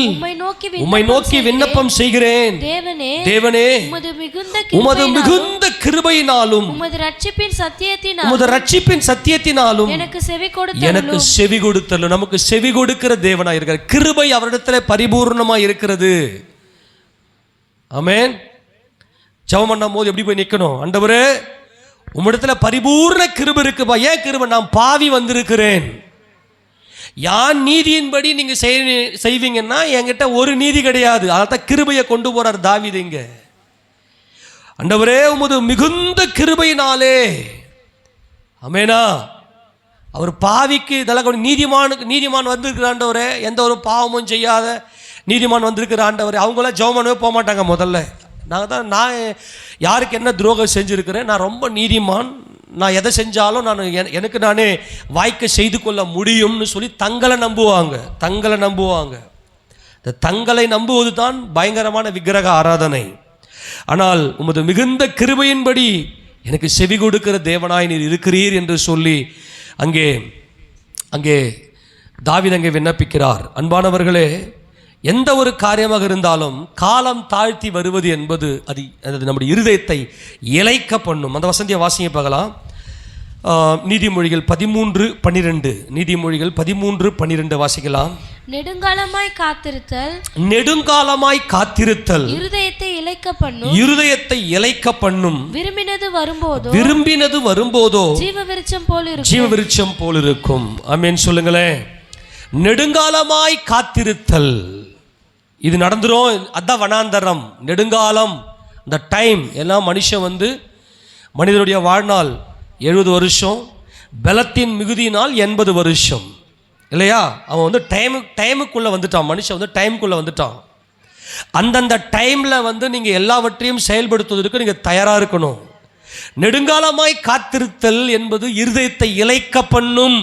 A: உம்மை நோக்கி விண்ணப்பம் செய்கிறேன். தேவனே, உமது மிகுந்த கிருபையினாலும் உமது ரட்சிப்பின் சத்தியத்தினாலும் எனக்கு செவி கொடுத்தலும். நமக்கு செவி கொடுக்கிற தேவனாய் இருக்கிறார். கிருபை அவரிடத்தில் பரிபூர்ணமாய் இருக்கிறது. ஆமென். ஜெபம் பண்ணும் போது எப்படி போய் நிற்கணும்? ஆண்டவரே, உம்மிடத்துல பரிபூர்ண கிருபை இருக்குப்பா. ஏன் கிருபை? நான் பாவி வந்திருக்கிறேன். யான் நீதியின்படி நீங்க செய்வீங்கன்னா என்கிட்ட ஒரு நீதி கிடையாது. அதான் கிருபையை கொண்டு போறார் தாவீது இங்க. ஆண்டவரே, உமது மிகுந்த கிருபையினாலே. ஆமெனா. அவர் பாவிக்கு இதெல்லாம் நீதிமான் வந்திருக்கிற ஆண்டவரே, எந்த ஒரு பாவமும் செய்யாத நீதிமான் வந்திருக்கிற ஆண்டவரே. அவங்களாம் ஜெபம் பண்ணவே போக மாட்டாங்க. முதல்ல நான் யாருக்கு என்ன துரோகம் செஞ்சுருக்கிறேன், நான் ரொம்ப நீதிமான், நான் எதை செஞ்சாலும் நான் எனக்கு நானே வாய்க்க செய்து கொள்ள முடியும்னு சொல்லி தங்களை நம்புவாங்க. இந்த தங்களை நம்புவது தான் பயங்கரமான விக்கிரக ஆராதனை. ஆனால் உமது மிகுந்த கிருபையின்படி எனக்கு செவி கொடுக்கிற தேவனாய் நீர் இருக்கிறீர் என்று சொல்லி அங்கே தாவீது அங்கே விண்ணப்பிக்கிறார். அன்பானவர்களே, எந்த ஒரு காரியமாக இருந்தாலும் காலம் தாழ்த்தி வருவது என்பது அது நம்முடைய இருதயத்தை இளைக்க பண்ணும். அந்த வசந்தியை வாசிங்க பார்க்கலாம். நீதிமொழிகள் 13:12. நீதிமொழிகள் 13:12 வாசிக்கலாம். நெடுங்காலமாய் காத்திருத்தல் இருதயத்தை இளைக்க பண்ணும். விரும்பினது வரும்போதோ ஜீவவிருட்சம் போல் இருக்கும். ஆமென் சொல்லுங்களேன். நெடுங்காலமாய் காத்திருத்தல், இது நடந்துரும். அதான் வனாந்தரம். நெடுங்காலம், இந்த டைம் எல்லாம் மனிதனுடைய வாழ்நாள் 70 வருஷம், பலத்தின் மிகுதியினால் 80 வருஷம் இல்லையா? அவன் டைமுக்குள்ளே வந்துட்டான். மனுஷன் டைமுக்குள்ளே வந்துட்டான். அந்தந்த டைமில் நீங்கள் எல்லாவற்றையும் செயல்படுத்துவதற்கு நீங்கள் தயாராக இருக்கணும். நெடுங்காலமாய் காத்திருத்தல் என்பது இருதயத்தை இளைக்க பண்ணும்.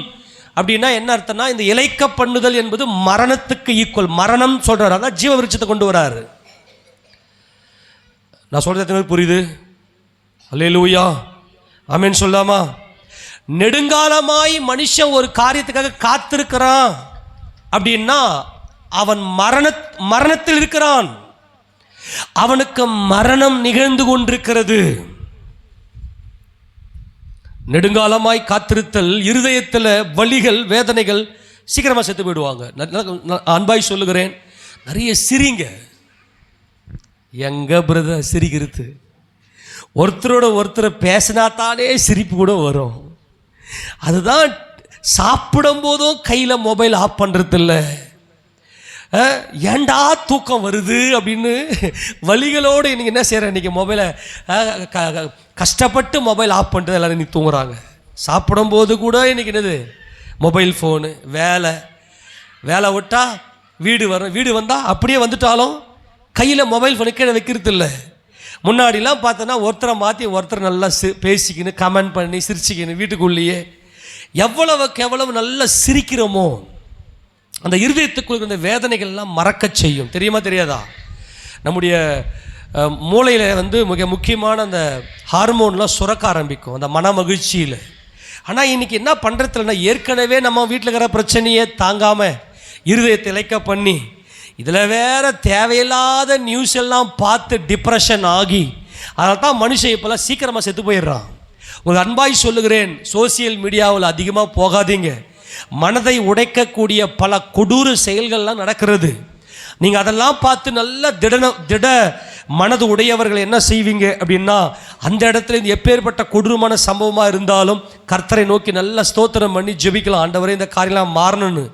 A: அப்படின்னா என்ன அர்த்தம்னா, இந்த இளைக்க பண்ணுதல் என்பது மரணத்துக்கு ஈக்குவல். மரணம் சொல்றாரு, அதான் ஜீவ விருட்சத்தை கொண்டு வராரு. நான் சொல்றது புரியுது? அல்லேலூயா, ஆமென் சொல்லாமா? நெடுங்காலமாய் மனுஷன் ஒரு காரியத்துக்காக காத்திருக்கிறான் அப்படின்னா அவன் மரணத்தில் இருக்கிறான். அவனுக்கு மரணம் நிகழ்ந்து கொண்டிருக்கிறது. நெடுங்காலமாய் காத்திருத்தல், இருதயத்தில் வலிகள், வேதனைகள், சீக்கிரமாக செத்து போயிடுவாங்க. அன்பாய் சொல்லுகிறேன், நிறைய சிரிங்க. எங்க பிரதர் சிரிக்கிறது? ஒருத்தரோட ஒருத்தரை பேசினாத்தானே சிரிப்பு கூட வரும். அதுதான் சாப்பிடும் போதும் கையில் மொபைல் ஆஃப் பண்ணுறதில்ல. ஏண்டா தூக்கம் வருது அப்படின்னு வலிகளோடு இன்றைக்கி என்ன செய்கிறேன், இன்றைக்கி மொபைலை கஷ்டப்பட்டு மொபைல் ஆஃப் பண்ணிட்டு எல்லோரும் இன்றைக்கி தூங்குறாங்க. சாப்பிடும்போது கூட இன்றைக்கி என்னது, மொபைல் ஃபோனு. வேலை விட்டால் வீடு வந்தால் அப்படியே வந்துட்டாலும் கையில் மொபைல் ஃபோனு கீழே வைக்கிறது இல்லை. முன்னாடிலாம் பார்த்தோன்னா ஒருத்தரை மாற்றி ஒருத்தர் நல்லா பேசிக்கின்னு கமெண்ட் பண்ணி சிரிச்சிக்கின்னு வீட்டுக்குள்ளேயே எவ்வளவுக்கு எவ்வளவு நல்லா சிரிக்கிறோமோ அந்த இருதயத்துக்குள்ள இந்த வேதனைகள்லாம் மறக்க செய்யும். தெரியுமா தெரியாதா? நம்முடைய மூளையில் மிக முக்கியமான அந்த ஹார்மோன்லாம் சுரக்க ஆரம்பிக்கும் அந்த மன மகிழ்ச்சியில். ஆனால் இன்றைக்கி என்ன பண்ணுறதுலன்னா, ஏற்கனவே நம்ம வீட்டில் இருக்கிற பிரச்சனையே தாங்காமல் இருதயத்தை இழைக்க பண்ணி இதில் வேற தேவையில்லாத நியூஸ் எல்லாம் பார்த்து டிப்ரெஷன் ஆகி அதனால தான் மனுஷன் இப்போல்லாம் சீக்கிரமாக செத்து போயிடுறான். ஒரு அன்பாய் சொல்லுகிறேன், சோசியல் மீடியாவில் அதிகமாக போகாதீங்க. மனதை உடைக்கக்கூடிய பல கொடூர செயல்கள்லாம் நடக்கிறது. நீங்கள் அதெல்லாம் பார்த்து நல்ல திட மனது உடையவர்கள் என்ன செய்வீங்க அப்படின்னா, அந்த இடத்துல இந்த எப்பேற்பட்ட கொடூரமான சம்பவமாக இருந்தாலும் கர்த்தரை நோக்கி நல்ல ஸ்தோத்திரம் பண்ணி ஜெபிக்கலாம். ஆண்டவரே இந்த காரியம்லாம் மாறணும்னு.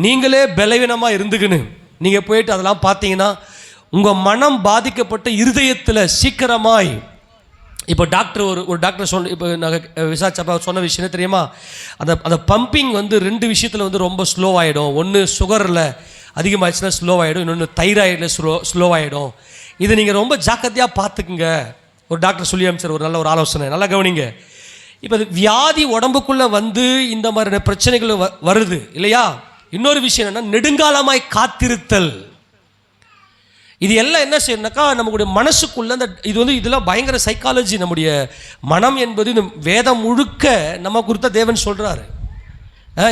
A: நீங்களே பலவீனமாக இருந்துக்குன்னு நீங்கள் போயிட்டு அதெல்லாம் பார்த்தீங்கன்னா உங்கள் மனம் பாதிக்கப்பட்ட இருதயத்தில் சீக்கிரமாய், இப்போ டாக்டர் ஒரு டாக்டர் இப்போ நாங்கள் விசாரிச்சப்ப சொன்ன விஷயம் தெரியுமா, அந்த பம்பிங் 2 விஷயத்தில் ரொம்ப ஸ்லோவாகிடும். ஒன்று சுகரில் அதிகமாகிடுச்சுன்னா ஸ்லோவாகிடும், இன்னொன்று தைராய்டில் ஸ்லோவாகிடும். இதை நீங்கள் ரொம்ப ஜாக்கிரதையாக பார்த்துக்குங்க. ஒரு டாக்டர் சொல்லி அனுப்பிச்சார், ஒரு நல்ல ஒரு ஆலோசனை, நல்லா கவனிங்க. இப்போ வியாதி உடம்புக்குள்ளே இந்த மாதிரியான பிரச்சனைகள் வருது இல்லையா? இன்னொரு விஷயம் என்னென்னா, நெடுங்காலமாய் காத்திருத்தல். இது எல்லாம் என்ன செய்யணும்னாக்கா, நம்மளுடைய மனசுக்குள்ள இதெல்லாம் பயங்கர சைக்காலஜி. நம்முடைய மனம் என்பது இந்த வேதம் முழுக்க நம்ம குறித்த தேவன் சொல்கிறாரு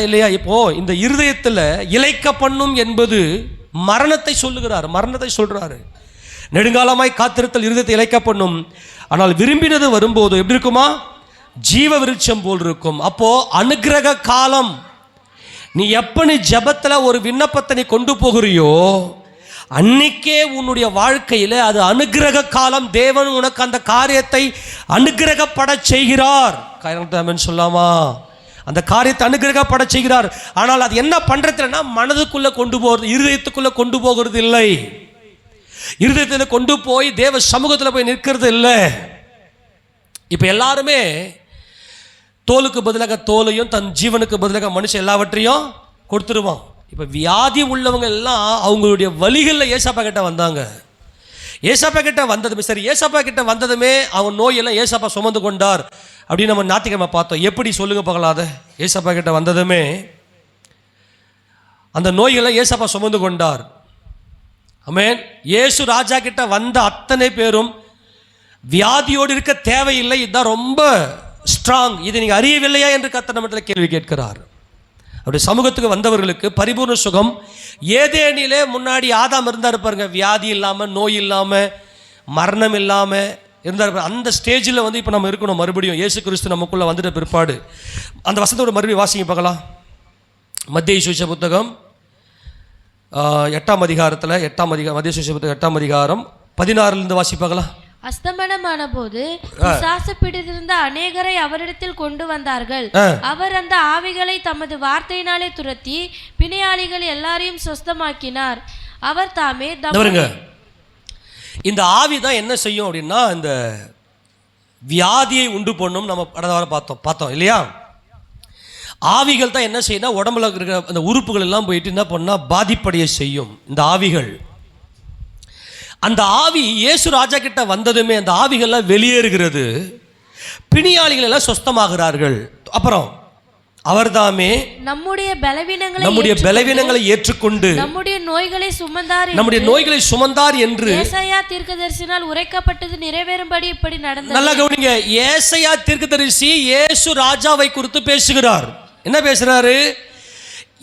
A: இல்லையா? இப்போது இந்த இருதயத்தில் இளைக்க பண்ணும் என்பது மரணத்தை சொல்கிறாரு. நெடுங்காலமாய் காத்திருத்தல் இருதயத்தை இளைக்க பண்ணும், ஆனால் விரும்பினது வரும்போது எப்படி இருக்குமா, ஜீவ விருட்சம் போல் இருக்கும். அப்போது அனுக்கிரக காலம். நீ ஜெபத்தில் ஒரு விண்ணப்பத்தை நீ கொண்டு போகிறியோ அன்னைக்கே உன்னுடைய வாழ்க்கையில் அது அனுக்கிரக காலம். தேவன் உனக்கு அந்த காரியத்தை அனுக்கிரகப்பட செய்கிறார். காரணம் சொல்லாமா, அந்த காரியத்தை அனுக்கிரகப்பட செய்கிறார். ஆனால் அது என்ன பண்ணுறதுன்னா, மனதுக்குள்ளே கொண்டு போகிறது, இருதயத்துக்குள்ளே கொண்டு போகிறது இல்லை. இருதயத்தில் கொண்டு போய் தேவ சமூகத்தில் போய் நிற்கிறது இல்லை. இப்போ எல்லாருமே தோலுக்கு பதிலாக தோலையும் தன் ஜீவனுக்கு பதிலாக மனுஷன் எல்லாவற்றையும் கொடுத்துருவான். இப்போ வியாதி உள்ளவங்க எல்லாம் அவங்களுடைய வலிகளில் ஏசப்பா கிட்ட வந்தாங்க. ஏசப்பா கிட்ட வந்ததுமே சரி, ஏசப்பா கிட்ட வந்ததுமே அவன் நோயெல்லாம் ஏசப்பா சுமந்து கொண்டார் அப்படின்னு நம்ம ஞாயிற்றுக்கிழமை பார்த்தோம். எப்படி சொல்லுங்க பார்க்கலாத? ஏசப்பா கிட்ட வந்ததுமே அந்த நோயெல்லாம் ஏசப்பா சுமந்து கொண்டார். ஆமென். இயேசு ராஜா கிட்ட வந்த அத்தனை பேரும் வியாதியோடு இருக்க தேவையில்லை, இதுதான் ரொம்ப ஸ்ட்ராங், இதை நீங்கள் அறியவில்லையா என்று கர்த்தர் நம்மிடத்தில் கேள்வி கேட்கிறார். அவருடைய சமூகத்துக்கு வந்தவர்களுக்கு பரிபூர்ண சுகம். ஏதேனிலே முன்னாடி ஆதாம் இருந்தார் பாருங்க, வியாதி இல்லாமல், நோய் இல்லாமல், மரணம் இல்லாமல் இருந்தார். அந்த ஸ்டேஜில் இப்போ நம்ம இருக்கணும். மறுபடியும் இயேசு கிறிஸ்து நமக்குள்ளே வந்துட்ட பிற்பாடு அந்த வசனத்தோட மறுபடியும் வாசிங்க பார்க்கலாம். மத்தேயு சுவிசேஷ புத்தகம் 8ஆம் அதிகாரத்தில் மத்தேயு சுவிசேஷ புத்தகம் 8ஆம் அதிகாரம் 16 வாசிப்பாங்களா?
B: அஸ்தமனமான போது பிசாசு பிடித்திருந்த அநேகரை அவரிடத்தில் கொண்டு வந்தார்கள். அவர் அந்த ஆவிகளை தமது வார்த்தையினாலே துரத்தி பிணியாளிகள் எல்லாரையும் சுஸ்தமாக்கினார். அவர் தாமே இந்த ஆவி தான் என்ன செய்யும் அப்படின்னா, இந்த வியாதியை உண்டு பண்ணும். நம்ம பார்த்தோம் இல்லையா? ஆவிகள் தான் என்ன செய்யணும், உடம்புல இருக்கிற அந்த உறுப்புகள் எல்லாம் போயிட்டு என்ன பண்ணா பாதிப்படைய செய்யும் இந்த ஆவிகள். அந்த ஆவி இயேசு ராஜா கிட்ட வந்ததுமே அந்த ஆவிகள்லாம் வெளியேறுகிறது, பிணியாளிகள் எல்லாம் சுஸ்தமாகிறார்கள். அப்புறம் அவர்தாமே
C: நம்முடைய
B: பலவீனங்களை ஏற்றுக்கொண்டு
C: நம்முடைய நோய்களை
B: சுமந்தார் என்று
C: ஏசாயா தீர்க்கதரிசியால் உரைக்கப்பட்டது நிறைவேறும்படி இப்படி நடந்தது.
B: நல்லா கவனிங்க. ஏசாயா தீர்க்கதரிசி இயேசு ராஜாவை குறித்து பேசுகிறார். என்ன பேசுறாரு?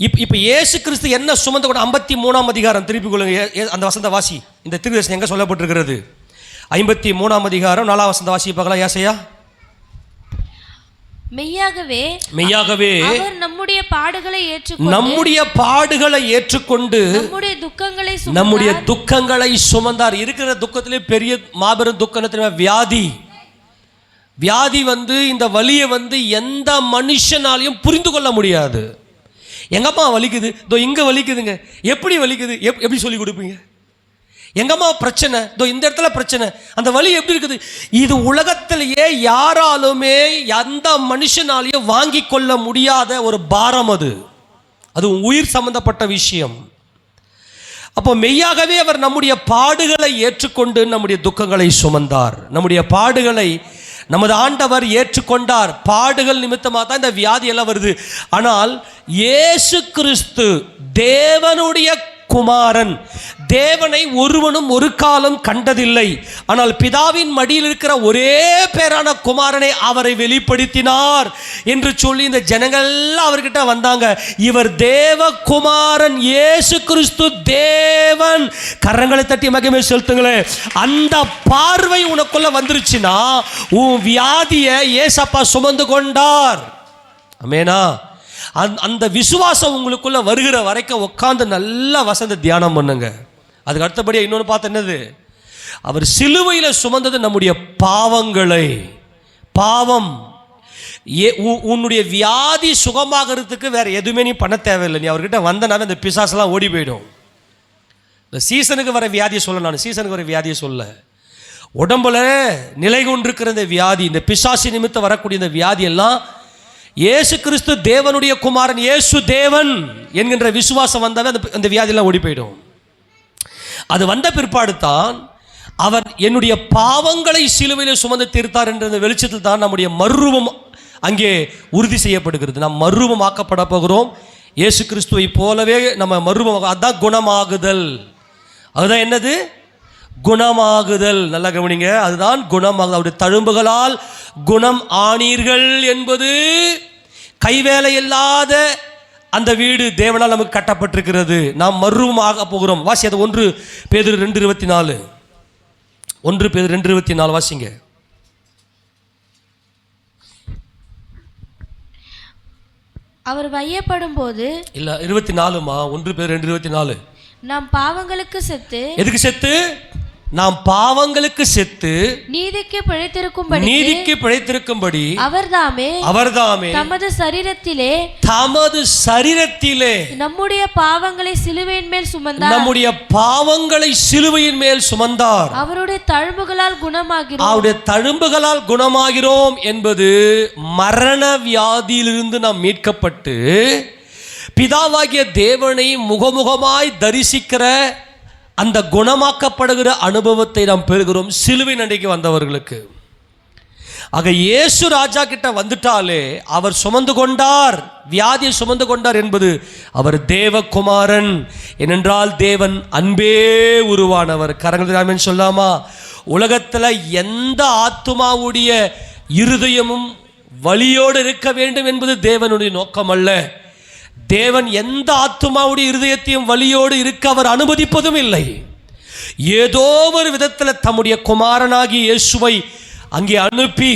B: இப்ப இயேசு கிறிஸ்து என்ன சுமந்த கூட 53ஆம் அதிகாரம் திருப்பி கொள்ளுங்க. அந்த வசந்த வாசி. இந்த தீர்க்கதரிசனம் எங்க சொல்லப்பட்டிருக்கிறது? 53ஆம் அதிகாரம் 4ஆம் வசந்த வாசி பார்க்கலாம். ஏசாயா
C: மெய்யாகவே
B: அவர்
C: நம்முடைய பாடுகளை ஏற்றுக்கொண்டு
B: நம்முடைய துக்கங்களை சுமந்தார். இருக்கிற துக்கத்திலே பெரிய மாபெரும் துக்கம் வியாதி இந்த வலியை எந்த மனுஷனாலையும் புரிந்து கொள்ள முடியாது. எங்கம்மா வலிக்குது, இதோ இங்க வலிக்குதுங்க, எப்படி வலிக்குது, எப்படி சொல்லி கொடுப்பீங்க? எங்கம்மா பிரச்சனை, இதோ இந்த இடத்துல பிரச்சனை, அந்த வலி எப்படி இருக்குது? இது உலகத்திலேயே யாராலுமே எந்த மனுஷனாலேயும் வாங்கி கொள்ள முடியாத ஒரு பாரம். அது உயிர் சம்பந்தப்பட்ட விஷயம். அப்போ மெய்யாகவே அவர் நம்முடைய பாடுகளை ஏற்றுக்கொண்டு நம்முடைய துக்கங்களை சுமந்தார். நம்முடைய பாடுகளை நமது ஆண்டவர் ஏற்றுக்கொண்டார். பாடுகள் நிமித்தமாக தான் இந்த வியாதி எல்லாம் வருது. ஆனால் இயேசு கிறிஸ்து தேவனுடைய குமாரன், தேவனை ஒருவனும் ஒரு காலம் கண்டதில்லை. ஆனால் பிதாவின் மடியில் இருக்கிற ஒரே பேரான குமாரனை அவரை வெளிப்படுத்தினார் என்று சொல்லி இந்த ஜனங்கள் அவர்கிட்ட வந்தாங்க. இவர் தேவகுமாரன், இயேசு கிறிஸ்து தேவன். கரங்களை தட்டி மகிமை செலுத்துங்களேன். அந்த பார்வை உனக்குள்ள வந்துருச்சுன்னா உன் வியாதியை ஏசப்பா சுமந்து கொண்டார். ஆமெனா? அந்த விசுவாசம் உங்களுக்குள்ள வருகிற வரைக்கும் உட்கார்ந்து நல்ல வசந்த தியானம் பண்ணுங்க. அதுக்கு அடுத்தபடியாக இன்னொன்று பார்த்து என்னது? அவர் சிலுவையில் சுமந்தது நம்முடைய பாவங்களை. பாவம் உன்னுடைய வியாதி சுகமாகிறதுக்கு வேற எதுவுமே நீ பண்ண தேவையில்லை. நீ அவர்கிட்ட வந்தனாவே அந்த பிசாசெல்லாம் ஓடி போயிடும். இந்த சீசனுக்கு வர வியாதியை சொல்ல, நான் சீசனுக்கு வர வியாதியை சொல்ல, உடம்புல நிலை கொண்டிருக்கிற இந்த வியாதி, இந்த பிசாசி நிமித்தம் வரக்கூடிய இந்த வியாதி எல்லாம் இயேசு கிறிஸ்து தேவனுடைய குமாரன், இயேசு தேவன் என்கின்ற விசுவாசம் வந்தாவே அந்த வியாதியெல்லாம் ஓடி போயிடும். அது வந்த பிற்பாடு தான் அவர் என்னுடைய பாவங்களை சிலுவையில் சுமந்து தீர்த்தார் என்ற வெளிச்சத்தில் தான் நம்முடைய மறுரூபம் அங்கே உறுதி செய்யப்படுகிறது. நாம் மறுரூபம் ஆக்கப்பட போகிறோம். இயேசு கிறிஸ்துவை போலவே நம்ம மறுரூபம். அதுதான் குணமாகுதல். அதுதான் என்னது? குணமாகுதல். நல்லா கவனிங்க. அதுதான் குணமாகுதல். அவருடைய தழும்புகளால் குணம் ஆனீர்கள் என்பது கைவேலை இல்லாத அந்த வீடு தேவனால் நமக்கு கட்டப்பட்டிருக்கிறது. நாம் மறுரூபமாக போகிறோம். வாசி அது 1 பேதுரு 2:24. 1 பேதுரு 2:24 வாசிங்க.
C: அவர் வையப்படும் போது
B: இல்ல 24மா 1 பேதுரு 2:24.
C: நாம் பாவங்களுக்கு செத்து,
B: எதுக்கு செத்து? நாம் பாவங்களுக்கு செத்து
C: நீதிக்கு
B: பிழைத்திருக்கும்படி
C: அவர்தாமே தமது சரீரத்திலே
B: நம்முடைய பாவங்களை சிலுவையின் மேல் சுமந்தார்.
C: அவருடைய
B: தழும்புகளால் குணமாகிறோம் என்பது மரண வியாதியிலிருந்து நாம் மீட்கப்பட்டு பிதாவாகிய தேவனை முகமுகமாய் தரிசிக்கிற அந்த குணமாக்கப்படுகிற அனுபவத்தை நாம் பெறுகிறோம் சிலுவை நடைக்கு வந்தவர்களுக்கு. ஆக இயேசு ராஜா கிட்ட வந்துட்டாலே அவர் சுமந்து கொண்டார், வியாதியை சுமந்து கொண்டார் என்பது அவர் தேவகுமாரன். ஏனென்றால் தேவன் அன்பே உருவானவர். கரங்கள் ஆமென் சொல்லாமா? உலகத்தில் எந்த ஆத்துமாவுடைய இருதயமும் வலியோடு இருக்க வேண்டும் என்பது தேவனுடைய நோக்கம் அல்ல. தேவன் எந்த ஆத்துமாவுடைய இருதயத்தையும் வலியோடு இருக்க அவர் அனுமதிப்பதும் இல்லை. ஏதோ ஒரு விதத்தில் தம்முடைய குமாரனாகி இயேசுவை அங்கே அனுப்பி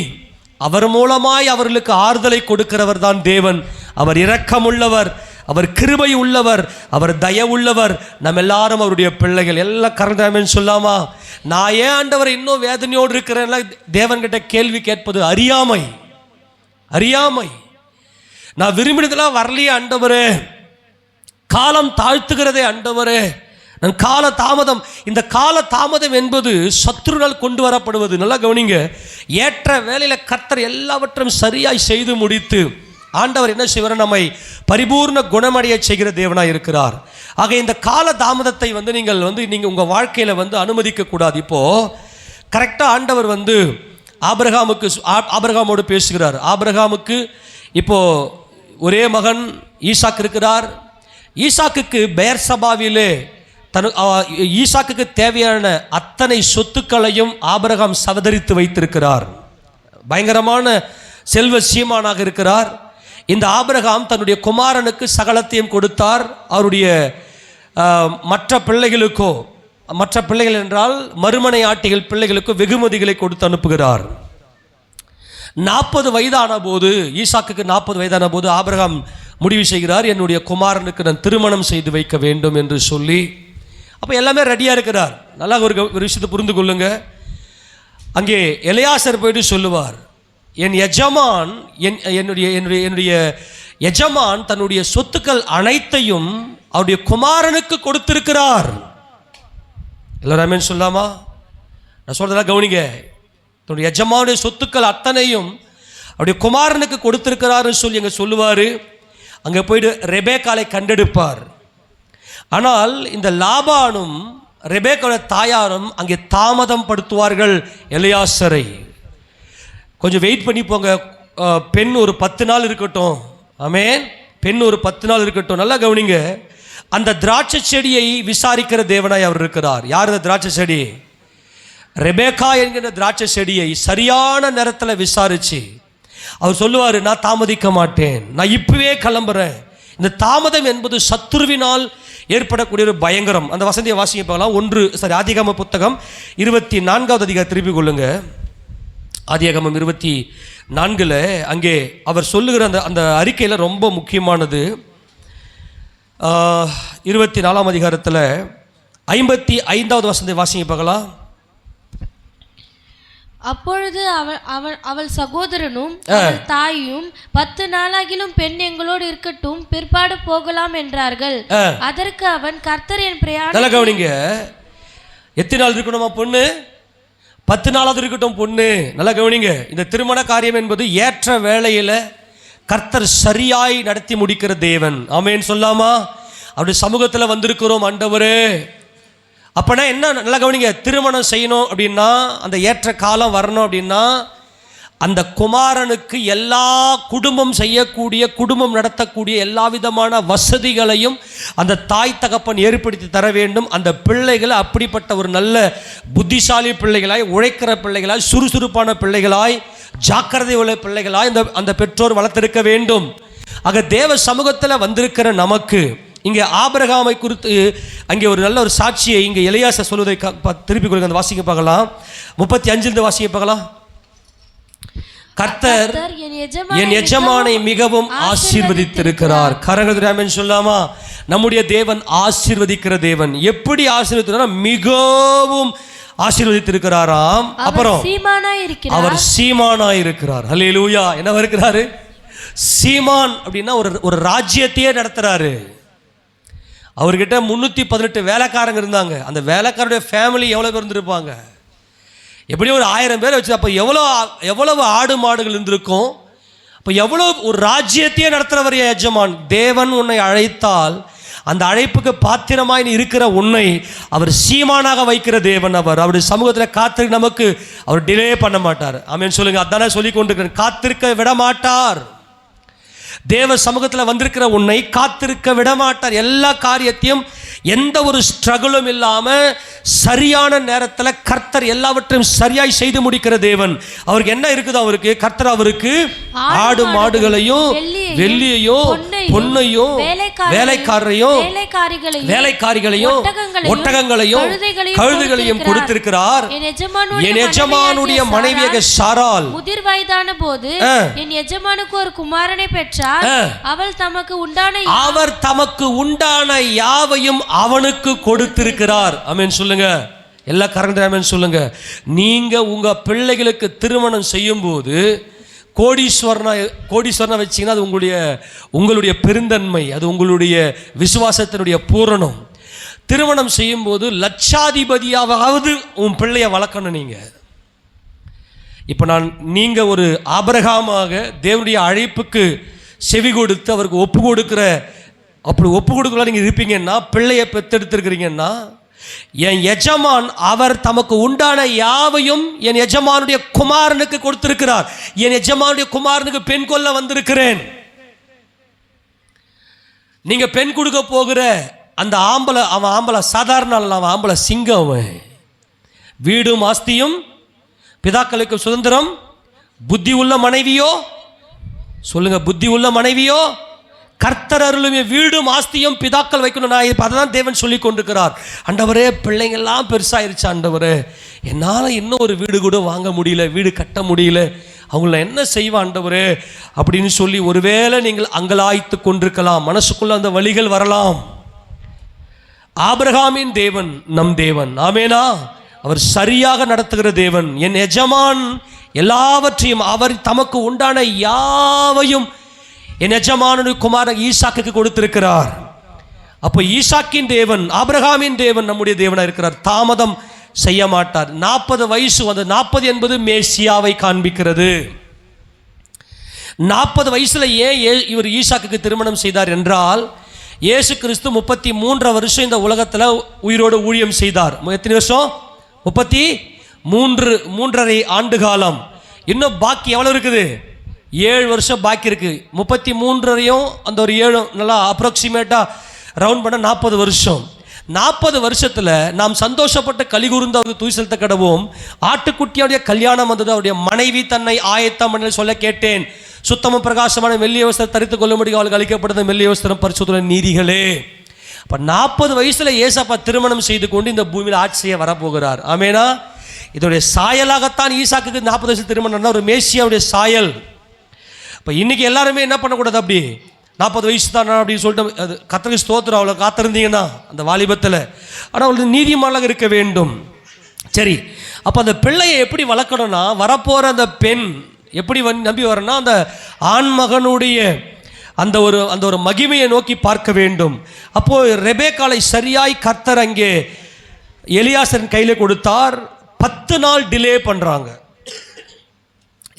B: அவர் மூலமாய் அவர்களுக்கு ஆறுதலை கொடுக்கிறவர் தான் தேவன். அவர் இரக்கமுள்ளவர், அவர் கிருபை உள்ளவர், அவர் தயவுள்ளவர். நம்ம எல்லாரும் அவருடைய பிள்ளைகள். எல்லாம் கரண்டாமேன்னு சொல்லாமா? நான் ஏன் ஆண்டவர் இன்னும் வேதனையோடு இருக்கிறேன் தேவன்கிட்ட கேள்வி கேட்பது அறியாமை. நான் விரும்பினதெல்லாம் வரலையே ஆண்டவரே, காலம் தாழ்த்துகிறதே ஆண்டவரே, நான் கால தாமதம். இந்த கால தாமதம் என்பது சத்துருனால் கொண்டு வரப்படுவது. நல்லா கவனிங்க. ஏற்ற வேலையில் கர்த்தர் எல்லாவற்றையும் சரியாய் செய்து முடித்து ஆண்டவர் என்ன செய்வார்? நம்மை பரிபூர்ண குணமடைய செய்கிற தேவனாய் இருக்கிறார். ஆக இந்த கால தாமதத்தை நீங்கள் உங்கள் வாழ்க்கையில் அனுமதிக்க கூடாது. இப்போது கரெக்டாக ஆண்டவர் ஆபிரகாமோடு பேசுகிறார். ஆபிரகாமுக்கு இப்போது ஒரே மகன் ஈசாக்கு இருக்கிறார். ஈசாக்குக்கு பெயர்சபாவிலே ஈசாக்குக்கு தேவையான அத்தனை சொத்துக்களையும் ஆபிரகாம் சவதரித்து வைத்திருக்கிறார். பயங்கரமான செல்வ சீமானாக இருக்கிறார். இந்த ஆபிரகாம் தன்னுடைய குமாரனுக்கு சகலத்தையும் கொடுத்தார். அவருடைய மற்ற பிள்ளைகள் என்றால் மறுமனை ஆட்டிகள் பிள்ளைகளுக்கு வெகுமதிகளை கொடுத்து அனுப்புகிறார். 40 வயதான போது, ஈசாக்குக்கு 40 வயதான போது ஆபிரகாம் முடிவு செய்கிறார், என்னுடைய குமாரனுக்கு நான் திருமணம் செய்து வைக்க வேண்டும் என்று சொல்லி. அப்போ எல்லாமே ரெடியாக இருக்கிறார். நல்லா ஒரு விஷயத்தை புரிந்து கொள்ளுங்க. அங்கே எலியாசர் போயிட்டு சொல்லுவார், என் எஜமான் என்னுடைய எஜமான் தன்னுடைய சொத்துக்கள் அனைத்தையும் அவருடைய குமாரனுக்கு கொடுத்திருக்கிறார். எல்லாருமே சொல்லாமா? நான் சொல்றதெல்லாம் கவனிங்க. தன்னுடைய எஜமானுடைய சொத்துக்கள் அத்தனையும் அவருடைய குமாரனுக்கு கொடுத்திருக்கிறாருன்னு சொல்லி அங்கே சொல்லுவார். அங்கே போயிட்டு ரெபேக்காலை கண்டெடுப்பார். ஆனால் இந்த லாபானும் ரெபேக்காவோட தாயாரும் அங்கே தாமதம் படுத்துவார்கள் எலியாசரை. கொஞ்சம் வெயிட் பண்ணி போங்க, பெண் ஒரு 10 நாள் இருக்கட்டும். ஆமென். பெண் ஒரு 10 நாள் இருக்கட்டும். நல்லா கவனிங்க. அந்த திராட்சை செடியை விசாரிக்கிற தேவனாய் அவர் இருக்கிறார். யார் அந்த திராட்சை செடி? ரெபேக்கா என்கிற திராட்சை செடியை சரியான நேரத்தில் விசாரிச்சு அவர் சொல்லுவார், நான் தாமதிக்க மாட்டேன், நான் இப்பவே கிளம்புறேன். இந்த தாமதம் என்பது சத்துருவினால் ஏற்படக்கூடிய ஒரு பயங்கரம். அந்த வசந்தியை வாசிக்க பார்க்கலாம். ஆதியாகம புத்தகம் 24வது அதிகாரம் திருப்பி கொள்ளுங்க. ஆதியாகமம் 24 அங்கே அவர் சொல்லுகிற அந்த அறிக்கையில் ரொம்ப முக்கியமானது. 24ஆம் அதிகாரத்தில் 55வது வசனத்தை வாசிங்க பார்க்கலாம்.
C: அப்பொழுது அவள் சகோதரனும் அவள் தாயும் 10 நாளாகிலும் பெண் எங்களோடு இருக்கட்டும், பிற்பாடு போகலாம் என்றார்கள். அதற்கு அவன், கர்த்தர் என் பிரயாணம்.
B: நல்லா கவனிங்க. எத்தனை நாள் இருக்கணுமா பொண்ணு? 10 நாளாவது இருக்கட்டும் பொண்ணு. நல்லா கவனிங்க. இந்த திருமண காரியம் என்பது ஏற்ற வேளையில் கர்த்தர் சரியாய் நடத்தி முடிக்கிற தேவன். ஆமென் சொல்லாமா? அவருடைய சமூகத்தில் வந்திருக்கிறோம் ஆண்டவரே. அப்பனா என்ன? நல்லா கவனிங்க. திருமணம் செய்யணும் அப்படின்னா, அந்த ஏற்ற காலம் வரணும் அப்படின்னா, அந்த குமாரனுக்கு எல்லா குடும்பம் நடத்தக்கூடிய எல்லா விதமான வசதிகளையும் அந்த தாய் தகப்பன் ஏற்படுத்தி தர வேண்டும். அந்த பிள்ளைகளை அப்படிப்பட்ட ஒரு நல்ல புத்திசாலி பிள்ளைகளாய், உழைக்கிற பிள்ளைகளாய், சுறுசுறுப்பான பிள்ளைகளாய், ஜாக்கிரதை உள்ள பிள்ளைகளாய் அந்த பெற்றோர் வளர்த்திருக்க வேண்டும். ஆக தேவ சமூகத்தில் வந்திருக்கிற நமக்கு இங்கே ஆபிரகாமை குறித்து அங்கே ஒரு நல்ல ஒரு சாட்சியை இங்கே எலியாசர் சொல்வதை திருப்பி கொடுங்க. அந்த வாசிக்க பார்க்கலாம். 35 வாசிக்க பார்க்கலாம். கர்த்தர் என் எஜமானை மிகவும் ஆசீர்வதித்திருக்கிறார். கரங்கள் சொல்லாமா? நம்முடைய தேவன் ஆசீர்வதிக்கிற தேவன். எப்படி ஆசீர்வதித்தார்? மிகவும் ஆசீர்வதித்திருக்கிறாராம். அப்புறம் அவர் சீமானாய் இருக்கிறார். ஹல்லேலூயா. என்ன இருக்கிறாரு? சீமான் அப்படின்னா ஒரு ராஜ்யத்தையே நடத்துறாரு. அவர்கிட்ட 318 வேலைக்காரங்க இருந்தாங்க. அந்த வேலைக்காரருடைய ஃபேமிலி எவ்வளோ பேர் இருந்திருப்பாங்க? எப்படியும் ஒரு 1000 பேர் வச்சு. அப்போ எவ்வளவு ஆடு மாடுகள் இருந்திருக்கும்? அப்போ எவ்வளோ ஒரு ராஜ்யத்தையே நடத்துகிறவர் எஜமான். தேவன் உன்னை அழைத்தால் அந்த அழைப்புக்கு பாத்திரமாய் இருக்கிற உன்னை அவர் சீமானாக வைக்கிற தேவன். அவருடைய சமூகத்தில் காத்திருக்க நமக்கு அவர் டிலே பண்ண மாட்டார். ஆமென் சொல்லுங்க. அதானே சொல்லி கொண்டிருக்கிறேன். காத்திருக்க விட மாட்டார். தேவ சமூகத்தில் வந்திருக்கிற உன்னை காத்திருக்க விடமாட்டார். எல்லா காரியத்தையும் எந்த ஒரு ஸ்ட்ரகிளும் இல்லாமல் சரியான நேரத்தில் கர்த்தர் எல்லாவற்றையும் சரியாய் செய்து முடிக்கிற தேவன். அவருக்கு என்ன இருக்குதோ அவருக்கு கர்த்தர் அவருக்கு ஆடு மாடுகளையும் வெள்ளியையும் பொன்னையும் வேலைக்காரரையும் ஒட்டகங்களையும் கழுதைகளையும் கொடுத்திருக்கிறார். என் எஜமானுடைய மனைவியாக சாராள்
C: முதிர் வயதான போது என் எஜமானுக்கு ஒரு குமாரனை பெற்றார். அவர் தமக்கு உண்டான
B: யாவையும் அவனுக்கு கொடுத்திருக்கிறார். ஆமென் சொல்லுங்க. எல்லா கரங்களும் ஆமென் சொல்லுங்க. நீங்க உங்க பிள்ளைகளுக்கு திருமணம் செய்யும் போது கோடீஸ்வரனை வச்சீங்கன்னா அது உங்களுடைய பெருந்தன்மை, அது உங்களுடைய விசுவாசத்தினுடைய பூரணம். திருமணம் செய்யும் போது லட்சாதிபதியாவது உன் பிள்ளைய வளர்க்கணும். நீங்க இப்போ நீங்க ஒரு ஆபிரகாமாக தேவனுடைய அழைப்புக்கு செவி கொடுத்து அவருக்கு ஒப்பு கொடுக்கலாம் நீங்கள் இருப்பீங்கன்னா, பிள்ளையை பெற்றெடுத்திருக்கிறீங்கன்னா, என் எஜமான் அவர் தமக்கு உண்டான யாவையும் என் எஜமானுடைய குமாரனுக்கு கொடுத்திருக்கிறார். என் எஜமானுடைய குமாரனுக்கு பெண் கொள்ள வந்திருக்கிறேன்.
A: நீங்க பெண் கொடுக்க போகிற அந்த ஆம்பளை, அவன் ஆம்பளை சாதாரண ஆள், அவன் ஆம்பளை சிங்கம். அவன் வீடும் ஆஸ்தியும் பிதாக்களுக்கு சுதந்திரம். புத்தி உள்ள மனைவியோ சொல்லுங்க, புத்தி உள்ள மனைவியோ கர்த்தர் அருளுமே வீடும் ஆஸ்தியும் பிதாக்கள் வைக்கணும். நான் இப்போ அதை தான் தேவன் சொல்லி கொண்டிருக்கிறார். ஆண்டவரே, பிள்ளைங்கள்லாம் பெருசாயிருச்சு ஆண்டவரே, என்னால் இன்னும் ஒரு வீடு கூட வாங்க முடியல, வீடு கட்ட முடியல, அவங்கள என்ன செய்வா ஆண்டவரே அப்படின்னு சொல்லி ஒருவேளை நீங்கள் அங்கலாய்த்து கொண்டிருக்கலாம். மனசுக்குள்ள அந்த வழிகள் வரலாம். ஆபிரகாமின் தேவன் நம் தேவன். ஆமேனா? அவர் சரியாக நடத்துகிற தேவன். என் எஜமான் எல்லாவற்றையும், அவர் தமக்கு உண்டான யாவையும் என் எஜமானுடைய குமாரன் ஈசாக்குக்கு கொடுத்திருக்கிறார். அப்போ ஈசாக்கின் தேவன், ஆபிரகாமின் தேவன் நம்முடைய தேவனாக இருக்கிறார். தாமதம் செய்ய மாட்டார். 40 வயசு வந்து 40 என்பது மேசியாவை காண்பிக்கிறது. 40 வயசுல ஏன் இவர் ஈசாக்குக்கு திருமணம் செய்தார் என்றால், இயேசு கிறிஸ்து 33 வருஷம் இந்த உலகத்தில் உயிரோடு ஊழியம் செய்தார். எத்தனை வருஷம்? 33.5 ஆண்டு காலம். இன்னும் பாக்கி எவ்வளோ இருக்குது? 7 வருஷம் பாக்கி இருக்கு. 33.5 அந்த ஒரு 7 நல்லா அப்ராக்சிமேட்டாக ரவுண்ட் பண்ண 40 வருஷம். 40 வருஷத்தில் நாம் சந்தோஷப்பட்ட கலிகூர்ந்து அவருக்கு தூய் செலுத்த கடவோம். ஆட்டுக்குட்டியுடைய கல்யாணம் வந்தது. அவருடைய மனைவி தன்னை ஆயத்தம் பண்ண சொல்ல கேட்டேன். சுத்தமும் பிரகாசமான மெல்லிய வஸ்திரம் தரித்து கொள்ளும்படி அவளுக்கு அளிக்கப்படுது மெல்லிய வஸ்திரம் பரிசுத்த நீதிகளே. அப்போ 40 வயசுல ஏசப்பா திருமணம் செய்து கொண்டு இந்த பூமியில் ஆட்சி செய்ய வரப்போகிறார். ஆமேனா? இதோடைய சாயலாகத்தான் ஈசாக்குக்கு 40 வயசு திருமணம், ஒரு மேசியாவுடைய சாயல். இப்போ இன்னைக்கு எல்லாருமே என்ன பண்ணக்கூடாது, அப்படி 40 வயசு தான் அப்படின்னு சொல்லிட்டு அது கர்த்தருக்கு ஸ்தோத்திரம், அவளை காத்திருந்தீங்கன்னா அந்த வாலிபத்தில். ஆனால் அவளுக்கு நீதிமானாக இருக்க வேண்டும். சரி, அப்போ அந்த பிள்ளையை எப்படி வளர்க்கணும்னா, வரப்போகிற அந்த பெண் எப்படி நம்பி வரணும்னா, அந்த ஆண் மகனுடைய அந்த ஒரு மகிமையை நோக்கி பார்க்க வேண்டும். அப்போது ரெபேக்காளை சரியாய் கர்த்தர் அங்கே எலியாசரின் கையில் கொடுத்தார். 10 நாள் டிலே பண்ணுறாங்க.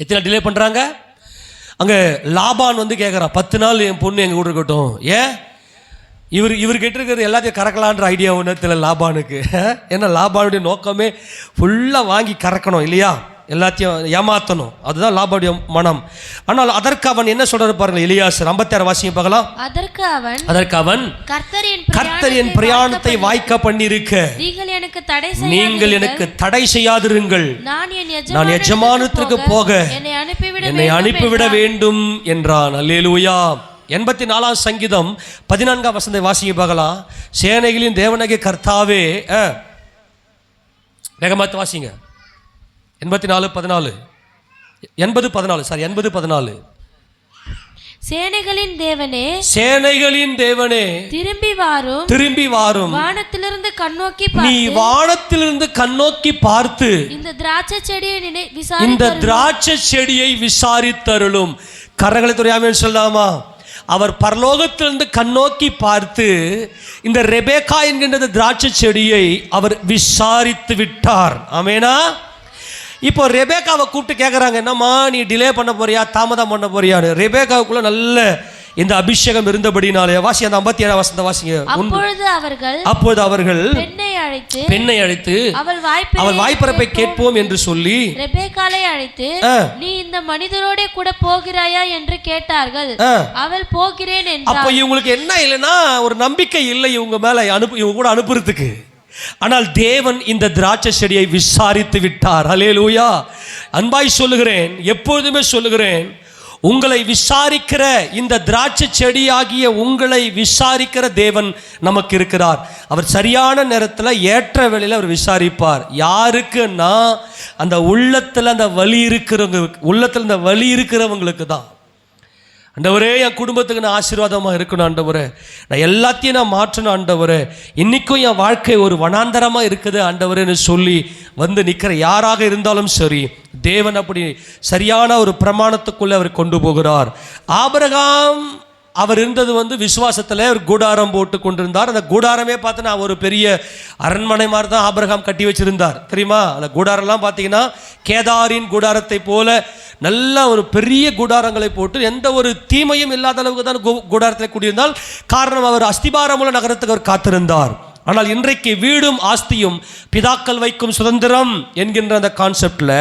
A: எத்தனை டிலே பண்ணுறாங்க? அங்கே லாபான் வந்து கேட்குறான், 10 நாள் என் பொண்ணு எங்கள் கூட இருக்கட்டும். ஏன் இவர் கேட்டிருக்கிறது எல்லாத்தையும் கறக்கலான்ற ஐடியா ஒன்றத்தில் லாபானுக்கு. ஏன்னா லாபானுடைய நோக்கமே ஃபுல்லாக வாங்கி கறக்கணும் இல்லையா, எல்லாத்தையும் ஏமாற்றணும், அதுதான் லாபானுடைய மனம். ஆனால் அதற்கு அவன் என்ன சொல்றாரு பாருங்க, எலியாசர் 56 வாசிங்க பார்க்கலாம். அதற்கு அவன் கர்த்தர் என் பிரயாணத்தை வாய்க்க பண்ணிருக்க நீங்கள் எனக்கு தடை செய்யாதிருங்கள், நான் எஜமானத்திற்கு போக என்னை அனுப்பிவிட வேண்டும் என்றான். அல்லேலூயா. 84 சங்கீதம் 14 வசனத்தை வாசிங்க பார்க்கலாம். சேனைகளின் தேவனாகிய கர்த்தாவே, வேகமாத்து வாசிங்க. 84:14 80:14
C: சேனைகளின்
A: தேவனே திரும்பி வாரும்,
C: வானத்திலிருந்து கண்ணோக்கி பார்த்து இந்த திராட்சை செடியை விசாரித்தருளும்.
A: கரங்களை துறையாமே சொல்லாமா? அவர் பரலோகத்திலிருந்து கண்ணோக்கி பார்த்து இந்த ரெபேக்கா என்கின்ற திராட்சை செடியை அவர் விசாரித்து விட்டார். ஆமேனா? இப்போ ரெபேக்காவை கூப்பிட்டு கேட்குறாங்க, என்னம்மா நீ டிலே பண்ண போறியா, தாமதம் பண்ண போறியான்னு. ரெபேக்காவுக்குள்ள நல்ல இந்த அபிஷேகம் இருந்தபடினாலே வாசி அந்த 57 வசனத்தை வாசிங்க. அப்பொழுது அவர்கள் பெண்ணை அழைத்து அவள் வாய்ப்பிறப்பை கேட்போம் என்று சொல்லி
C: ரெபேக்காளை அழைத்து, நீ இந்த மனிதரோட கூட போகிறாயா என்று கேட்டார்கள். அவள் போகிறேன் என்றாள்.
A: அப்போ இவங்களுக்கு என்ன இல்லைன்னா, ஒரு நம்பிக்கை இல்லை இவங்க மேல இவங்க கூட அனுப்புறதுக்கு. ஆனால் தேவன் இந்த திராட்சை செடியை விசாரித்து விட்டார். அல்லேலூயா. அன்பாய் சொல்லுகிறேன், எப்பொழுதுமே சொல்லுகிறேன், உங்களை விசாரிக்கிற இந்த திராட்சை செடியாகிய உங்களை விசாரிக்கிற தேவன் நமக்கு இருக்கிறார். அவர் சரியான நேரத்தில் ஏற்ற வேளையில் அவர் விசாரிப்பார். யாருக்குன்னா, அந்த உள்ளத்தில் அந்த வலி இருக்கிறவங்களுக்கு தான். ஆண்டவரே, என் குடும்பத்துக்கு நான் ஆசீர்வாதமாக இருக்கணும் ஆண்டவரே, நான் எல்லாத்தையும் நான் மாற்றணும் ஆண்டவரே, இன்றைக்கும் என் வாழ்க்கை ஒரு வனாந்தரமாக இருக்குது ஆண்டவரேன்னு சொல்லி வந்து நிற்கிற யாராக இருந்தாலும் சரி, தேவன் அப்படி சரியான ஒரு பிரமாணத்துக்குள்ளே அவர் கொண்டு போகிறார். ஆபிரகாம் அவர் இருந்தது வந்து விசுவாசத்தில் ஒரு கூடாரம் போட்டு கொண்டிருந்தார். அந்த கூடாரமே பார்த்தோன்னா ஒரு பெரிய அரண்மனை மாதிரி தான் ஆபிரகாம் கட்டி வச்சிருந்தார். தெரியுமா? அந்த கூடாரம்லாம் பார்த்தீங்கன்னா கேதாரின் கூடாரத்தை போல நல்ல ஒரு பெரிய கூடாரங்களை போட்டு எந்த ஒரு தீமையும் இல்லாத அளவுக்கு தான் கூடாரத்தில் கூடியிருந்தால். காரணம், அவர் அஸ்திபாரமுள்ள நகரத்துக்கு அவர் காத்திருந்தார். ஆனால் இன்றைக்கு வீடும் ஆஸ்தியும் பிதாக்கள் வைக்கும் சுதந்திரம் என்கின்ற அந்த கான்செப்டில்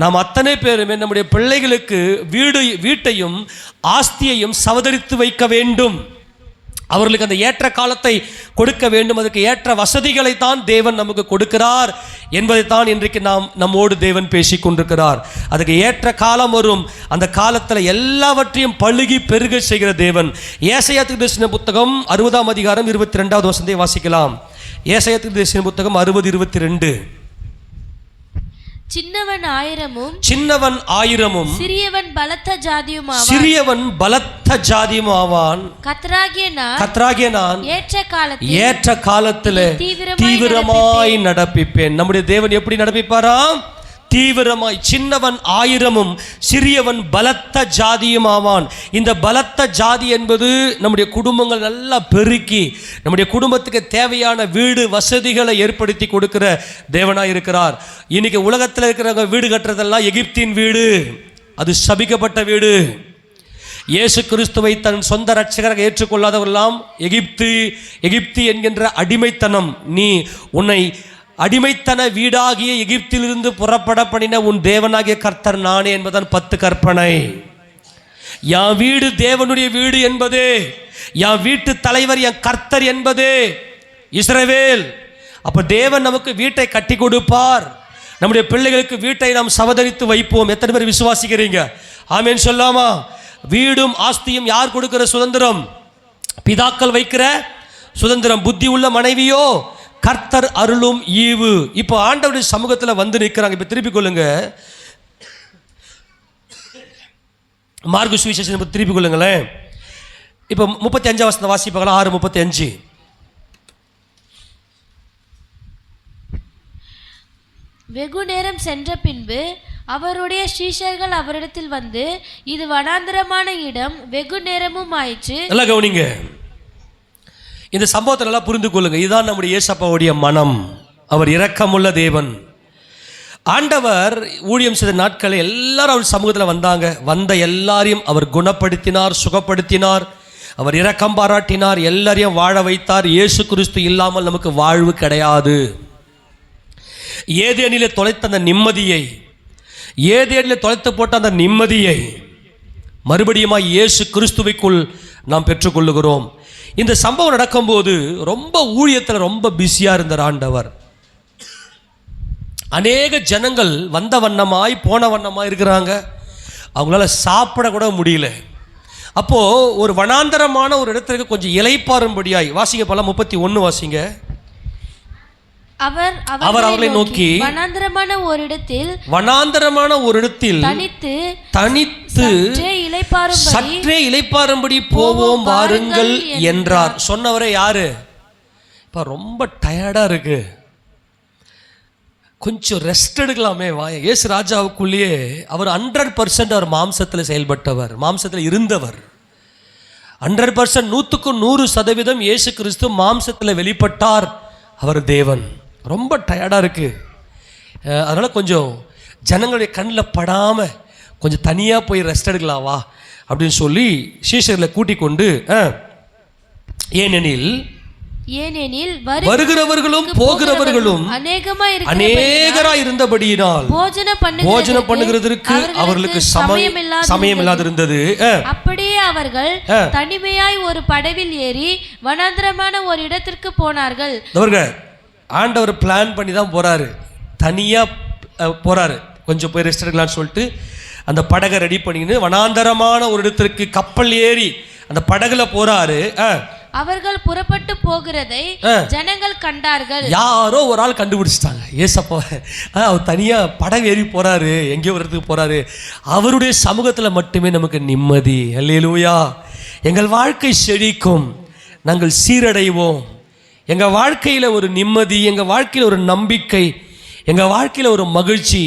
A: நாம் அத்தனை பேருமே நம்முடைய பிள்ளைகளுக்கு வீட்டையும் ஆஸ்தியையும் சவதரித்து வைக்க வேண்டும். அவர்களுக்கு அந்த ஏற்ற காலத்தை கொடுக்க வேண்டும், அதுக்கு ஏற்ற வசதிகளை தான் தேவன் நமக்கு கொடுக்கிறார் என்பதைத்தான் இன்றைக்கு நம்மோடு தேவன் பேசி கொண்டிருக்கிறார். அதுக்கு ஏற்ற காலம் வரும், அந்த காலத்தில் எல்லாவற்றையும் பழுகி பெருக செய்கிற தேவன். ஏசாயா தீர்க்கதரிசன புத்தகம் 60ஆம் அதிகாரம் 22வது வசனத்தை வாசிக்கலாம். ஏசாயா தீர்க்கதரிசன புத்தகம் 60:22.
C: சின்னவன் ஆயிரமும் சிறியவன் பலத்த ஜாதியும் ஆவான். கர்த்தராகிய நான் ஏற்ற காலத்தில் தீவிரமாய் நடப்பிப்பேன். நம்முடைய தேவன் எப்படி நடப்பிப்பாராம்? தீவிரமாய். சின்னவன் ஆயிரமும் சிறியவன் பலத்த ஜாதியும் ஆவான். இந்த பலத்த ஜாதி என்பது நம்முடைய குடும்பங்கள் நல்லா பெருக்கி நம்முடைய குடும்பத்துக்கு தேவையான வீடு வசதிகளை ஏற்படுத்தி கொடுக்கிற தேவனாய் இருக்கிறார். இன்னைக்கு உலகத்தில் இருக்கிறவங்க வீடு கட்டுறதெல்லாம் எகிப்தின் வீடு, அது சபிக்கப்பட்ட வீடு. இயேசு கிறிஸ்துவை தன் சொந்த ரட்சகராக ஏற்றுக்கொள்ளாதவரெல்லாம் எகிப்து என்கின்ற அடிமைத்தனம். நீ உன்னை அடிமைத்தன வீடாகிய எகிப்திலிருந்து புறப்பட பண்ணின உன் தேவனாகிய கர்த்தர் நானே என்பதான் 10 கற்பனை. என் வீடு தேவனுடைய வீடு என்பது, என் வீட்டு தலைவர் என் கர்த்தர் என்பது இஸ்ரவேல். அப்ப தேவன் நமக்கு வீட்டை கட்டி கொடுப்பார். நம்முடைய பிள்ளைகளுக்கு வீட்டை நாம் சவதரித்து வைப்போம். எத்தனை பேர் விசுவாசிக்கிறீங்க? ஆமென் சொல்லாமா? வீடும் ஆஸ்தியும் யார் கொடுக்கிற சுதந்திரம்? பிதாக்கள் வைக்கிற சுதந்திரம். புத்தி உள்ள மனைவியோ கர்த்தர் அருளும் ஈவு. இப்போ ஆண்டவருடைய சமூகத்தில் வந்து நிற்கிறாங்க. இப்போ திருப்பிக் கொள்ளுங்க, மார்க்கு சுவிசேஷம் திருப்பிக் கொள்ளுங்களேன். இப்போ 35 வசனம் வாசிப்பாங்களா? 6:35. வெகு நேரம் சென்ற பின்பு அவருடைய சீஷர்கள் அவரிடத்தில் வந்து, இது வனாந்தரமான இடம், வெகு நேரமும் ஆயிற்று.
A: நல்லா கவனிங்க, இந்த சம்பவத்தை நல்லா புரிந்து கொள்ளுங்க. இதுதான் நம்முடைய இயேசப்பாவுடைய மனம். அவர் இரக்கமுள்ள தேவன். ஆண்டவர் ஊழியம் செய்த நாட்களை எல்லாரும் அவர் சமூகத்தில் வந்தாங்க. வந்த எல்லாரையும் அவர் குணப்படுத்தினார், சுகப்படுத்தினார், அவர் இரக்கம் பாராட்டினார், எல்லாரையும் வாழ வைத்தார். இயேசு கிறிஸ்து இல்லாமல் நமக்கு வாழ்வு கிடையாது. ஏதேனிலே தொலைத்த அந்த நிம்மதியை, ஏதேனிலே தொலைத்து போட்ட அந்த நிம்மதியை மறுபடியுமாய் இயேசு கிறிஸ்துவுக்குள் நாம் பெற்றுக்கொள்ளுகிறோம். இந்த சம்பவம் நடக்கும்போது ரொம்ப ஊழியத்தில் ரொம்ப பிஸியாக இருந்தார் ஆண்டவர். அநேக ஜனங்கள் வந்த வண்ணமாய் போன வண்ணமாய் இருக்கிறாங்க. அவங்களால சாப்பிட கூட முடியல. அப்போது ஒரு வனாந்தரமான ஒரு இடத்திற்கு கொஞ்சம் இளைப்பாறும்படியாய் வாசிங்க. பல 31 வாசிங்க.
C: அவர் அவர்களை நோக்கி வனாந்தரமான ஒரு இடத்தில் தனித்து
A: சற்றே இளைப்பாறும்படி போவோம் வாருங்கள் என்றார். சொன்னவரே யாரு? இப்போ ரொம்ப டயர்டா இருக்கு, கொஞ்சம் ரெஸ்ட் எடுக்கலாமே வா. இயேசு ராஜாவுக்குள்ளேயே அவர் 100% அவர் மாம்சத்தில் செயல்பட்டவர், மாம்சத்தில் இருந்தவர். 100% 100% இயேசு கிறிஸ்து மாம்சத்தில் வெளிப்பட்டார். அவர் தேவன். ரொம்ப டயர்டாக இருக்குது. அதனால் கொஞ்சம் ஜனங்களுடைய கண்ணில் படாமல் கொஞ்சம் தனியாக போய் ரெஸ்ட் எடுக்கலாம் வா அப்படின்னு சொல்லி சீஷர்களை கூட்டிக் கொண்டு, ஏனெனில் வருகிறவர்களும் போகிறவர்களும் அநேகராய் இருந்தபடியினால் போஜனம் பண்ணுகிறதற்கு அவர்களுக்கு சமயம் இல்லாதிருந்தது.
C: அப்படியே அவர்கள் தனிமையாய் ஒரு படவில் ஏறி வனாந்தரமான ஒரு இடத்திற்கு போனார்கள்.
A: ஆண்டவர் பிளான் பண்ணி தான் போறாரு, தனியா போறாரு. கொஞ்சம் போய் ரெஸ்ட் எடுக்கலாம்னு சொல்லிட்டு அந்த படகை ரெடி பண்ணின்னு வனாந்தரமான ஒரு இடத்திற்கு கப்பல் ஏறி அந்த படகுல போறாரு.
C: அவர்கள் புறப்பட்டு போகிறதை ஜனங்கள் கண்டார்கள்.
A: யாரோ ஒரு ஆள் கண்டுபிடிச்சிட்டாங்க. ஏசப்பா அவர் தனியா படகு ஏறி போறாரு, எங்கேயோ ஒரு இடத்துக்கு போறாரு. அவருடைய சமூகத்தில் மட்டுமே நமக்கு நிம்மதி. அல்லேலூயா. எங்கள் வாழ்க்கை செழிக்கும், நாங்கள் சீரடைவோம். எங்கள் வாழ்க்கையில் ஒரு நிம்மதி, எங்கள் வாழ்க்கையில் ஒரு நம்பிக்கை, எங்கள் வாழ்க்கையில் ஒரு மகிழ்ச்சி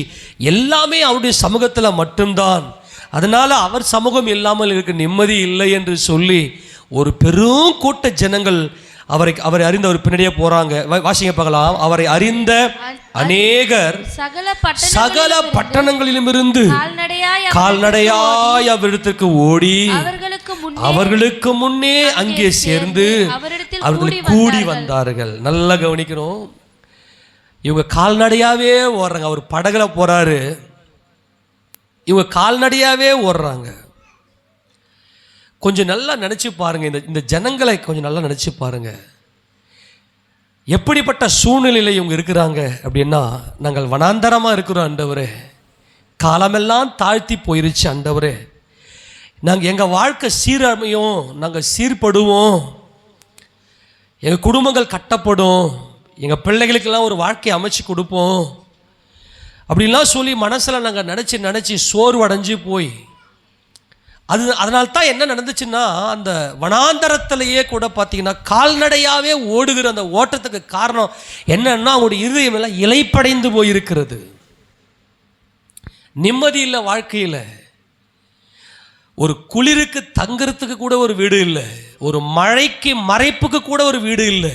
A: எல்லாமே அவருடைய சமூகத்தில் மட்டும்தான். அதனால் அவர் சமூகம் இல்லாமல் எனக்கு நிம்மதி இல்லை என்று சொல்லி ஒரு பெரும் கூட்ட ஜனங்கள் அவரை அறிந்த ஒரு பின்னாடியே போகிறாங்க. வாசிங்க பார்க்கலாம். அவரை அறிந்த அநேகர் சகல பட்டணங்களிலும் இருந்து கால்நடையாய் அவரிடத்திற்கு ஓடி அவர்களுக்கு முன்னே அங்கே சேர்ந்து அவர்கள் கூடி வந்தார்கள். நல்லா கவனிக்கணும், இவங்க கால்நடையாவே ஓடுறாங்க. அவர் படகுல போறாரு, இவங்க கால்நடையாவே ஓடுறாங்க.
B: கொஞ்சம் நல்லா நினச்சி பாருங்கள். இந்த ஜனங்களை கொஞ்சம் நல்லா நினச்சி பாருங்கள். எப்படிப்பட்ட சூழ்நிலையில் இவங்க இருக்கிறாங்க அப்படின்னா, நாங்கள் வனாந்தரமாக இருக்கிறோம் ஆண்டவரே, காலமெல்லாம் தாழ்த்தி போயிருச்சு ஆண்டவரே, நாங்கள் எங்கள் வாழ்க்கை சீரமையும், நாங்கள் சீர்படுவோம், எங்கள் குடும்பங்கள் கட்டப்படும், எங்கள் பிள்ளைகளுக்கெல்லாம் ஒரு வாழ்க்கையை அமைச்சு கொடுப்போம் அப்படின்லாம் சொல்லி மனசில் நாங்கள் நினச்சி சோர்வடைஞ்சு போய் அதனால்தான் என்ன நடந்துச்சுன்னா, அந்த வனாந்தரத்திலேயே கூட பார்த்தீங்கன்னா கால்நடையாகவே ஓடுகிற அந்த ஓட்டத்துக்கு காரணம் என்னன்னா, அவங்களுடைய இருதயம் எல்லாம் இலைப்படைந்து போயிருக்கிறது. நிம்மதி இல்லை வாழ்க்கையில். ஒரு குளிருக்கு தங்குறதுக்கு கூட ஒரு வீடு இல்லை, ஒரு மழைக்கு மறைப்புக்கு கூட ஒரு வீடு இல்லை,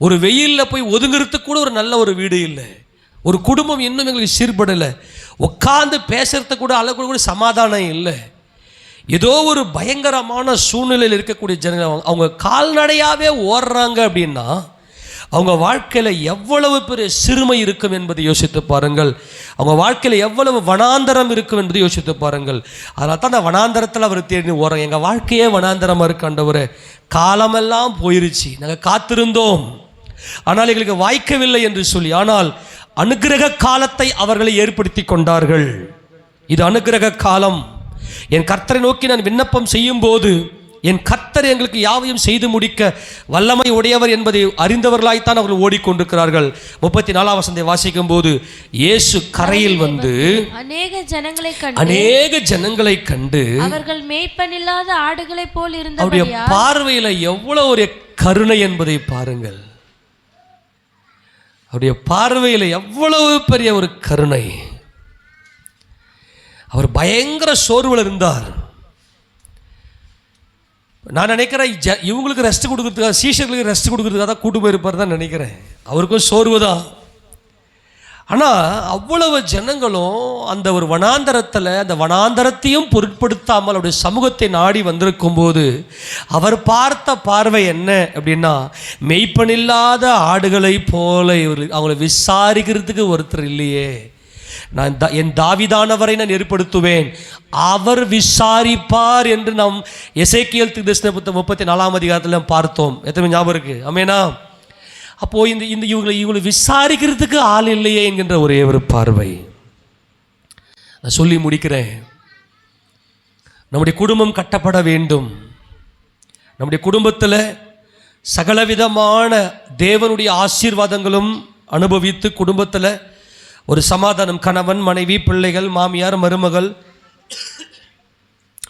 B: ஒரு வெயிலில் போய் ஒதுங்கிறதுக்கு கூட ஒரு நல்ல ஒரு வீடு இல்லை, ஒரு குடும்பம் இன்னும் எங்களுக்கு சீர்படலை, உட்காந்து பேசுறதுக்கு கூட அளவுக்கு கூட சமாதானம் இல்லை. ஏதோ ஒரு பயங்கரமான சூழ்நிலையில் இருக்கக்கூடிய ஜனங்கள் அவங்க கால்நடையாகவே ஓடுறாங்க அப்படின்னா அவங்க வாழ்க்கையில் எவ்வளவு பெரிய சிறுமை இருக்கும் என்பதை யோசித்து பாருங்கள். அவங்க வாழ்க்கையில் எவ்வளவு வனாந்தரம் இருக்கும் என்பதை யோசித்து பாருங்கள். அதனால தான் அந்த வனாந்தரத்தில் அவர் தேடி ஓடுறோம். எங்கள் வாழ்க்கையே வனாந்தரமாக இருக்காண்டவரே, காலமெல்லாம் போயிருச்சு, நாங்கள் காத்திருந்தோம் ஆனால் எங்களுக்கு வாய்க்கவில்லை என்று சொல்லி. ஆனால் அனுக்கிரக காலத்தை அவர்களை ஏற்படுத்தி கொண்டார்கள். இது அனுக்கிரக காலம். என் கர்த்தரை நோக்கி நான் விண்ணப்பம் செய்யும் போது என் கர்த்தர் எங்களுக்கு யாவையும் செய்து முடிக்க வல்லமை உடையவர் என்பதை அறிந்தவர்களாய்த்தான் அவர்கள் ஓடிக்கொண்டிருக்கிறார்கள். 34ஆம் வசனத்தை வாசிக்கும் போது, இயேசு கரையில் வந்து அநேக ஜனங்களை கண்டு
C: அவர்கள் மேய்ப்பனில்லாத ஆடுகளை போல் இருந்த
B: அவருடைய பார்வையில் எவ்வளவு ஒரு கருணை என்பதை பாருங்கள். அவருடைய பார்வையில் எவ்வளவு பெரிய ஒரு கருணை. அவர் பயங்கர சோர்வில் இருந்தார். நான் நினைக்கிறேன் இவங்களுக்கு ரெஸ்ட் கொடுக்கறதுக்காக, சீஷர்களுக்கு ரெஸ்ட் கொடுக்கறதுக்காக தான் கூட்டு போயிருப்பார் தான் நினைக்கிறேன். அவருக்கும் சோர்வு தான். ஆனால் அவ்வளவு ஜனங்களும் அந்த ஒரு வனாந்தரத்தில் அந்த வனாந்தரத்தையும் பொருட்படுத்தாமல் அவருடைய சமூகத்தை நாடி வந்திருக்கும் போது அவர் பார்த்த பார்வை என்ன அப்படின்னா, மெய்ப்பனில்லாத ஆடுகளை போல அவங்களை விசாரிக்கிறதுக்கு ஒருத்தர் இல்லையே, நான் என் தாவீதானவரை நான் ஏற்படுத்துவேன், அவர் விசாரிப்பார் என்று நாம் எசேக்கியேல் தீர்க்கதரிசன புத்தகம் 34ஆம் அதிகாரத்தில் பார்த்தோம். எத்தனை ஞாபகம் இருக்கு? ஆமெனா. அப்போது இந்த இவங்களை விசாரிக்கிறதுக்கு ஆள் இல்லையே என்கின்ற ஒரே ஒரு பார்வை. நான் சொல்லி முடிக்கிறேன். நம்முடைய குடும்பம் கட்டப்பட வேண்டும். நம்முடைய குடும்பத்தில் சகலவிதமான தேவனுடைய ஆசீர்வாதங்களும் அனுபவித்து குடும்பத்தில் ஒரு சமாதானம், கணவன் மனைவி பிள்ளைகள் மாமியார் மருமகள்,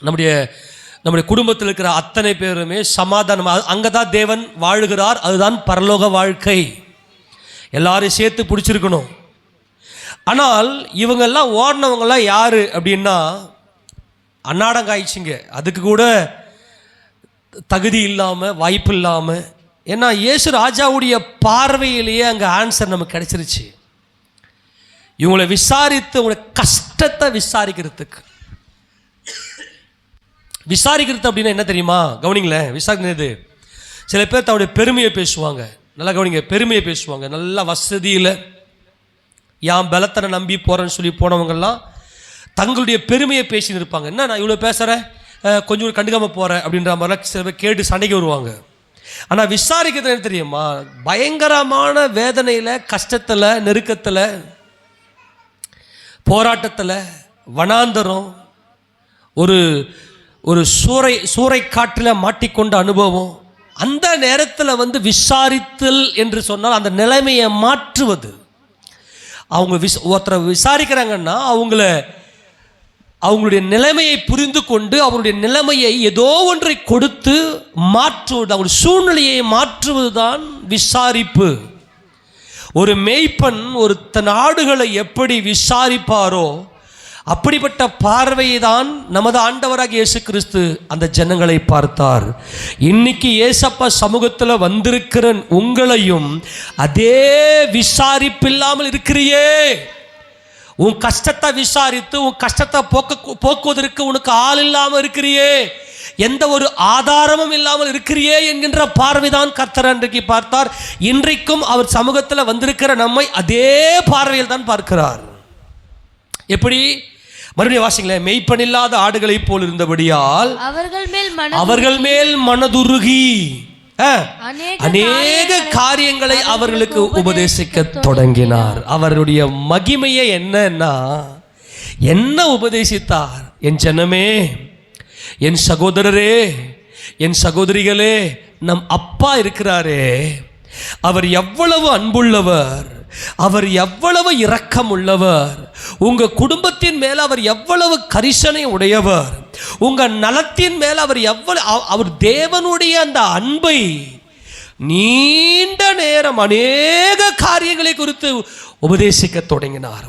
B: நம்முடைய குடும்பத்தில் இருக்கிற அத்தனை பேருமே சமாதானம். அங்கே தான் தேவன் வாழுகிறார். அதுதான் பரலோக வாழ்க்கை. எல்லாரையும் சேர்த்து பிடிச்சிருக்கணும். ஆனால் இவங்கெல்லாம் ஓடினவங்கெல்லாம் யார் அப்படின்னா அன்னாடங்காயிடுச்சிங்க. அதுக்கு கூட தகுதி இல்லாமல் வாய்ப்பு இல்லாமல். ஏன்னா இயேசு ராஜாவுடைய பார்வையிலேயே அங்கே ஆன்சர் நமக்கு கிடைச்சிருச்சு. இவங்களை விசாரித்து உங்களுடைய கஷ்டத்தை விசாரிக்கிறது அப்படின்னா என்ன தெரியுமா? கவனிங்களேன். விசாரிக்கிறது, சில பேர் தன்னுடைய பெருமையை பேசுவாங்க. நல்லா கவனிங்க, பெருமையை பேசுவாங்க. நல்ல வசதியில் யான் பலத்தனை நம்பி போகிறேன்னு சொல்லி போனவங்கெல்லாம் தங்களுடைய பெருமையை பேசின்னு இருப்பாங்க. என்ன நான் இவ்வளோ பேசுகிறேன், கொஞ்சம் கண்டுக்காமல் போகிறேன் அப்படின்ற மாதிரிலாம் சில பேர் கேட்டு சண்டைக்கு வருவாங்க. ஆனால் விசாரிக்கிறது என்ன தெரியுமா? பயங்கரமான வேதனையில், கஷ்டத்தில், நெருக்கத்தில், போராட்டத்தில், வனாந்தரம், ஒரு சூறை காற்றில் மாட்டிக்கொண்ட அனுபவம், அந்த நேரத்தில் வந்து விசாரித்தல் என்று சொன்னால் அந்த நிலைமையை மாற்றுவது. அவங்க ஒருத்தரை விசாரிக்கிறாங்கன்னா அவங்களுடைய நிலைமையை புரிந்து கொண்டு அவங்களுடைய நிலைமையை ஏதோ ஒன்றை கொடுத்து மாற்றுவது, அவங்களுடைய சூழ்நிலையை மாற்றுவது தான் விசாரிப்பு. ஒரு மேய்ப்பன் ஒரு தன் ஆடுகளை எப்படி விசாரிப்பாரோ அப்படிப்பட்ட பார்வையை தான் நமது ஆண்டவராக இயேசு கிறிஸ்து அந்த ஜனங்களை பார்த்தார். இன்னைக்கு இயேசப்பா சமூகத்தில் வந்திருக்கிற உங்களையும் அதே விசாரிப்பில்லாமல் இருக்கிறியே, உன் கஷ்டத்தை விசாரித்து உன் கஷ்டத்தை போக்குவதற்கு உனக்கு ஆள் இல்லாமல் இருக்கிறியே, எந்த ஒரு ஆதாரமும் இல்லாமல் இருக்கிறியே என்கின்ற பார்வைதான் கர்த்தர் அன்றைக்கு பார்த்தார். இன்றைக்கும் அவர் சமூகத்தில் வந்திருக்கிற நம்மை அதே பார்வையில் தான் பார்க்கிறார். எப்படி? மறுபடியும் வாசிங்களேன். மெய்ப்பனில்லாத ஆடுகளைப் போல் இருந்தபடியால் அவர்கள் மேல் மனதுருகி அநேக காரியங்களை அவர்களுக்கு உபதேசிக்க தொடங்கினார். அவருடைய மகிமையை என்னன்னா, என்ன உபதேசித்தார்? என் ஜனமே, என் சகோதரரே, என் சகோதரிகளே, நம் அப்பா இருக்கிறாரே, அவர் எவ்வளவு அன்புள்ளவர், அவர் எவ்வளவு இரக்கம் உள்ளவர், உங்க குடும்பத்தின் மேல் அவர் எவ்வளவு கரிசனை உடையவர், உங்க நலத்தின் மேல் அவர் அவர் தேவனுடைய அந்த அன்பை நீண்ட நேரம் அநேக காரியங்களை குறித்து உபதேசிக்க தொடங்கினார்.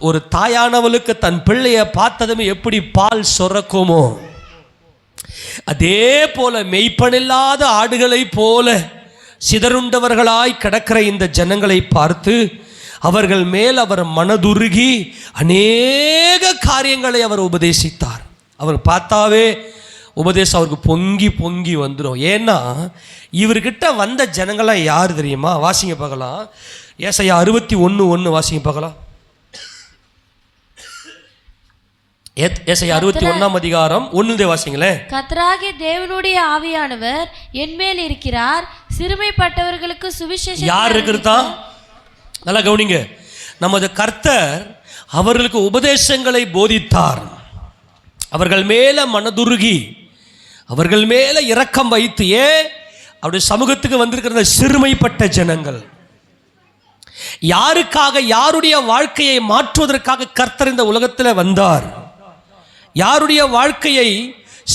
B: ஒரு தாயானவளுக்கு தன் பிள்ளையை பார்த்ததுமே எப்படி பால் சொரக்குமோ, அதே போல மெய்ப்பனில்லாத ஆடுகளைப் போல சிதறுண்டவர்களாய் கிடக்கிற இந்த ஜனங்களை பார்த்து அவர்கள் மேல் அவர் மனதுருகி அநேக காரியங்களை அவர் உபதேசித்தார். அவர் பார்த்தாவே உபதேசம் அவருக்கு பொங்கி பொங்கி வந்துடும். ஏன்னா இவர்கிட்ட வந்த ஜனங்கள்லாம் யார் தெரியுமா? வாசிங்க பார்க்கலாம். ஏசாயா 61:1 வாசிங்க பார்க்கலாம். ஏசாயா 61 அதிகாரம் 1 வாசிங்களேன்.
C: கர்த்தராகிய தேவனுடைய ஆவியானவர் என்மேல் இருக்கிறார், சிறுமைப்பட்டவர்களுக்கு சுவிசேஷம்.
B: யார் இருக்கிறதா? நல்லா கவனிங்க. நமது கர்த்தர் அவர்களுக்கு உபதேசங்களை போதித்தார். அவர்கள் மேல மனதுருகி அவர்கள் மேல இரக்கம் வைத்து, அவருடைய சமூகத்துக்கு வந்திருக்கிற சிறுமைப்பட்ட ஜனங்கள், யாருக்காக, யாருடைய வாழ்க்கையை மாற்றுவதற்காக கர்த்தர் இந்த உலகத்தில் வந்தார், யாருடைய வாழ்க்கையை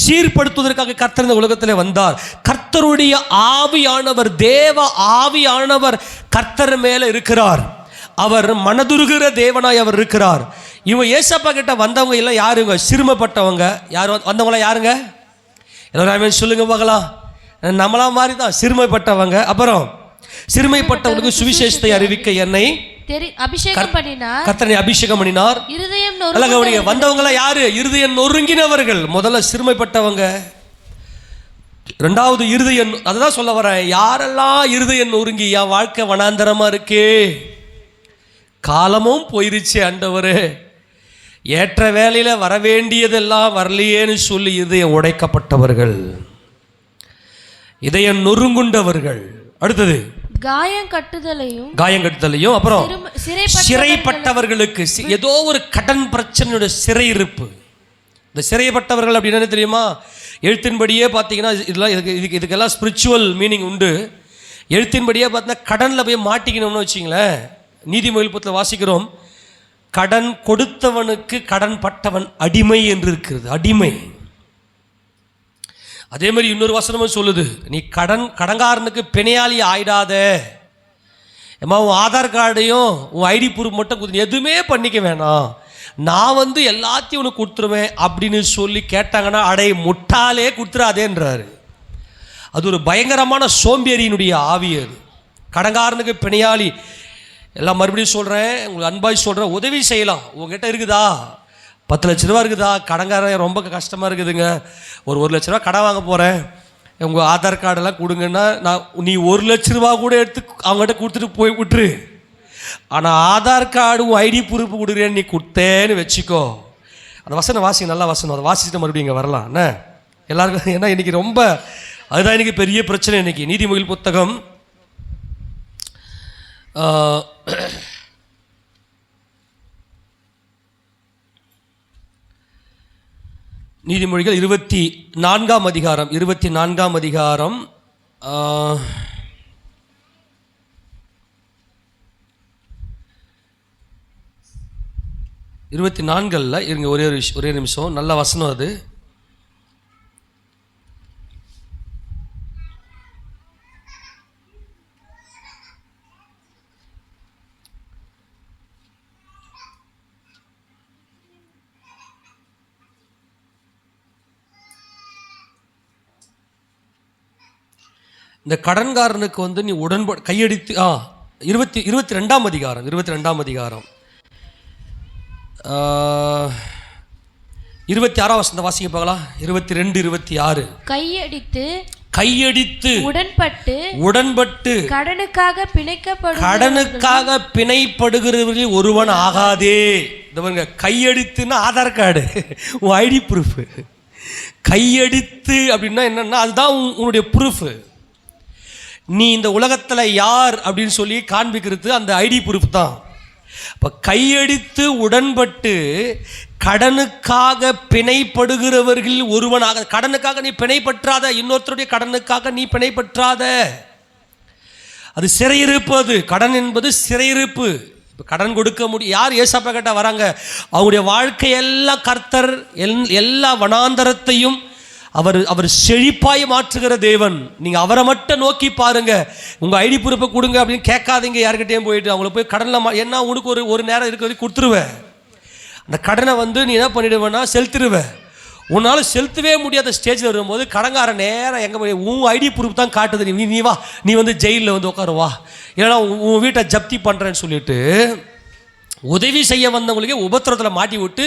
B: சீர்படுத்துவதற்காக கர்த்தர் இந்த உலகத்தில் வந்தார். கர்த்தருடைய ஆவியானவர், தேவ ஆவியானவர் கர்த்தர் மேல இருக்கிறார். அவர் மனதுருகிற தேவனாய் அவர் இருக்கிறார். இவங்க ஏசப்பா கிட்ட வந்தவங்க எல்லாம் யாருங்க? சிறுமைப்பட்டவங்க. யார் வந்தவங்களாம் யாருங்க? எல்லாரும் சொல்லுங்க பார்க்கலாம். நம்மளா மாதிரி தான் சிறுமைப்பட்டவங்க. அப்புறம் சிறுமைப்பட்டவனுக்கு சுவிசேஷத்தை அறிவிக்க என்னை
C: அபிஷேகம் பண்ணினார்,
B: கர்த்தரை அபிஷேகம் பண்ணினார். வந்தவங்க யாரு? இருதயம் நொறுங்கினவர்கள். முதல்ல சிறுமைப்பட்டவங்க, ரெண்டாவது இருதயம். அதுதான் சொல்ல வரேன். யாரெல்லாம் இருதயம் நொறுங்கி என் வாழ்க்கை வனாந்தரமா இருக்கே, காலமும் போயிருச்சு ஆண்டவரே, ஏற்ற வேலையில வர வேண்டியதெல்லாம் வரலையேன்னு சொல்லி இதயம் உடைக்கப்பட்டவர்கள், இதயம் நொறுங்குண்டவர்கள். அடுத்தது
C: காயம் கட்டுதலையும்
B: அப்புறம் சிறைப்பட்டவர்களுக்கு ஏதோ ஒரு கடன் பிரச்சனையோட சிறையிருப்பு. இந்த சிறைப்பட்டவர்கள் அப்படின்னு தெரியுமா? எழுத்தின்படியே பார்த்தீங்கன்னா இதெல்லாம் இதுக்கெல்லாம் ஸ்பிரிச்சுவல் மீனிங் உண்டு. எழுத்தின்படியே பார்த்தீங்கன்னா கடனில் போய் மாட்டிக்கணும்னு வச்சிங்களேன். நீதிமொழிகள் புத்தகத்தில் வாசிக்கிறோம், கடன் கொடுத்தவனுக்கு கடன் பட்டவன் அடிமை என்று இருக்கிறது. அடிமை. அதே மாதிரி இன்னொரு வசனமும் சொல்லுது, நீ கடன்காரனுக்கு பிணையாளி ஆயிடாத. ஏமா உன் ஆதார் கார்டையும் உன் ஐடி ப்ரூஃப் மட்டும் எதுவுமே பண்ணிக்க வேணாம், நான் எல்லாத்தையும் உனக்கு கொடுத்துருவேன் அப்படின்னு சொல்லி கேட்டாங்கன்னா, அடை முட்டாலே கொடுத்துடாதேன்றாரு. அது ஒரு பயங்கரமான சோம்பேறியினுடைய ஆவி. அது கடன்காரனுக்கு பிணையாளி. எல்லாம் மறுபடியும் சொல்கிறேன், உங்களுக்கு அன்பாய் சொல்கிறேன், உதவி செய்யலாம். உங்ககிட்ட இருக்குதா? 10 லட்ச ரூபா இருக்குதா? கடன்காரன் ரொம்ப கஷ்டமாக இருக்குதுங்க, ஒரு 1 லட்ச ரூபா கடன் வாங்க போகிறேன், உங்கள் ஆதார் கார்டெல்லாம் கொடுங்கன்னா, நீ 1 லட்ச ரூபா கூட எடுத்து அவங்ககிட்ட கொடுத்துட்டு போய் விட்டுரு. ஆனால் ஆதார் கார்டு ஐடி ப்ரூஃப் கொடுக்குறேன்னு நீ கொடுத்தேன்னு வச்சுக்கோ. அந்த வசனம் வாசிங்க, நல்லா வசனம். அதை வாசிச்சுட்டு மறுபடியும் இங்கே வரலாம் என்ன எல்லாருக்கும். ஏன்னா இன்றைக்கி ரொம்ப அதுதான் இன்றைக்கி பெரிய பிரச்சனை. இன்றைக்கி நீதிமொழிகள் புத்தகம் நீதிமொழிகள் 24 அதிகாரம் 24 அதிகாரம் 24 இருங்க, ஒரே நிமிஷம். நல்ல வசனம் அது. இந்த கடன்காரனுக்கு நீ உடன்பாடு கையெடுத்து 22 அதிகாரம் 26 வசனத்தை வாசிக்க பார்க்கலாம். 22 26.
C: கையடித்து கையடித்து
B: உடன்பட்டு
C: கடனுக்காக
B: பிணைப்படுகிறவர்களில் ஒருவன் ஆகாதே. இந்த கையடித்துன்னா ஆதார் கார்டு, உன் ஐடி ப்ரூஃப். கையடித்து அப்படின்னா என்னன்னா அதுதான் உன்னுடைய ப்ரூஃப். நீ இந்த உலகத்தில் யார் அப்படின்னு சொல்லி காண்பிக்கிறது அந்த ஐடி ப்ரூஃப் தான். இப்போ கையடித்து உடன்பட்டு கடனுக்காக பிணைப்படுகிறவர்கள் ஒருவனாக. கடனுக்காக நீ பிணைப்பற்றாத, இன்னொருத்தருடைய கடனுக்காக நீ பிணைப்பற்றாத. அது சிறையிருப்பு. அது கடன் என்பது சிறையிருப்பு. இப்போ கடன் கொடுக்க முடியும். யார் ஏசப்பா கிட்ட வராங்க, அவங்களுடைய வாழ்க்கையெல்லாம் கர்த்தர் எல்லா வனாந்தரத்தையும் அவர் செழிப்பாய் மாற்றுகிற தேவன். நீங்கள் அவரை மட்டும் நோக்கி பாருங்க. உங்கள் ஐடி ப்ரூஃபை கொடுங்க அப்படின்னு கேட்காதீங்க யார்கிட்டையும் போயிட்டு. அவங்கள போய் கடனில் என்ன உனக்கு ஒரு நேரம் இருக்கிறது கொடுத்துருவேன். அந்த கடனை நீ என்ன பண்ணிடுவேன்னா செலுத்திடுவேன். உன்னால் செலுத்தவே முடியாத ஸ்டேஜில் வரும்போது கடங்கார நேரம் எங்கே போய் உன் ஐடி ப்ரூஃப் தான் காட்டுது. நீ வா, நீ ஜெயிலில் உட்காருவா, இல்லைனா உன் வீட்டை ஜப்தி பண்ணுறேன்னு சொல்லிட்டு உதவி செய்ய வந்தவங்களுக்கே உபத்திரத்தில் மாட்டி விட்டு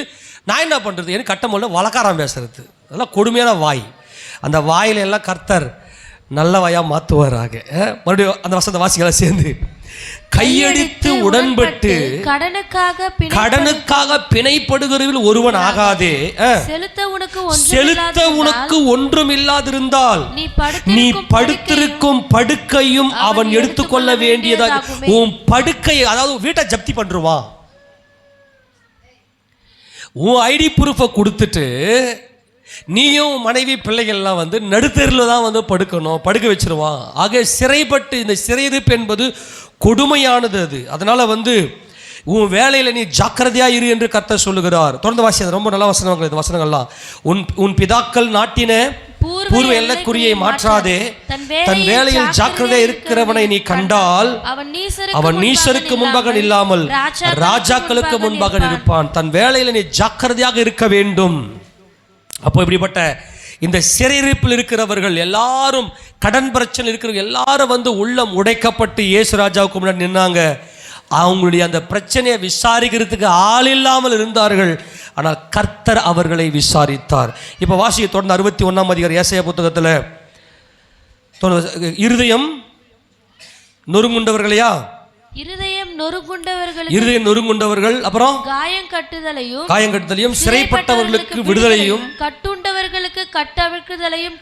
B: நான் என்ன பண்ணுறது எனக்கு கட்டமல்ல வழக்காரம் பேசுறது. அதெல்லாம் கொடுமையான வாய். அந்த வாயில எல்லாம் கர்த்தர் நல்ல வாயாக மாற்றுவாராக. மறுபடியும் அந்த வசந்த வாசிகளை சேர்ந்து கையடித்து உடன்பட்டு கடனுக்காக பிணைப்படுகிறவர்கள் ஒருவன் ஆகாதே. செலுத்த உனக்கு ஒன்றும் இல்லாதிருந்தால் நீ படுத்திருக்கும் படுக்கையும் அவன் எடுத்துக்கொள்ள வேண்டியதாக. உன் படுக்கையை, அதாவது வீட்டை ஜப்தி பண்ணுவான். உன் ஐடி ப்ரூஃபை கொடுத்துட்டு நீயும் மனைவி பிள்ளைகள்லாம் நடுத்தெருவில் தான் படுக்கணும், படுக்க வச்சிருவான். ஆக சிறைப்பட்டு, இந்த சிறையிருப்பு என்பது கொடுமையானது. அது அதனால் உன் வேலையில் நீ ஜாக்கிரதையாக இரு என்று கர்த்தர் சொல்லுகிறார். தொடர்ந்து வாசி, அது ரொம்ப நல்ல வசனங்கள். இந்த வசனங்கள்லாம் உன் பிதாக்கள் நாட்டின பூர்வ எல்லைக்குறியை மாற்றாதே, தன் வேலையில் ஜாக்கிரதையாக இருக்கிறவனை நீ கண்டால் அவன் நீசருக்கு முன்பாக இல்லாமல் ராஜாக்களுக்கு முன்பாக இருப்பான். தன் வேலையில் நீ ஜாக்கிரதையாக இருக்க வேண்டும். அப்போ இப்படிப்பட்ட இந்த சிறையிருப்பில் இருக்கிறவர்கள் எல்லாரும், கடன் பிரச்சனை இருக்கிறவங்க எல்லாரும் உள்ளம் உடைக்கப்பட்டு இயேசு ராஜாவுக்கு முன்னாடி நின்னாங்க. அவங்களுடைய அந்த பிரச்சனையை விசாரிக்கிறதுக்கு ஆள் இல்லாமல் இருந்தார்கள். ஆனால் கர்த்தர் அவர்களை விசாரித்தார். இப்போ வாசியை தொடர்ந்து 61ஆம் அதிகாரம் ஏசாயா புத்தகத்தில் இருதயம் நொறுங்குண்டவர்களையா, இருதயம் நொறுங்குண்டவர்கள், அப்புறம் காயம் கட்டுதலையும் சிறைப்பட்டவர்களுக்கு விடுதலையும் கட்டுண்டவர்களுக்கு கட்டவிழ்க்குதலையும்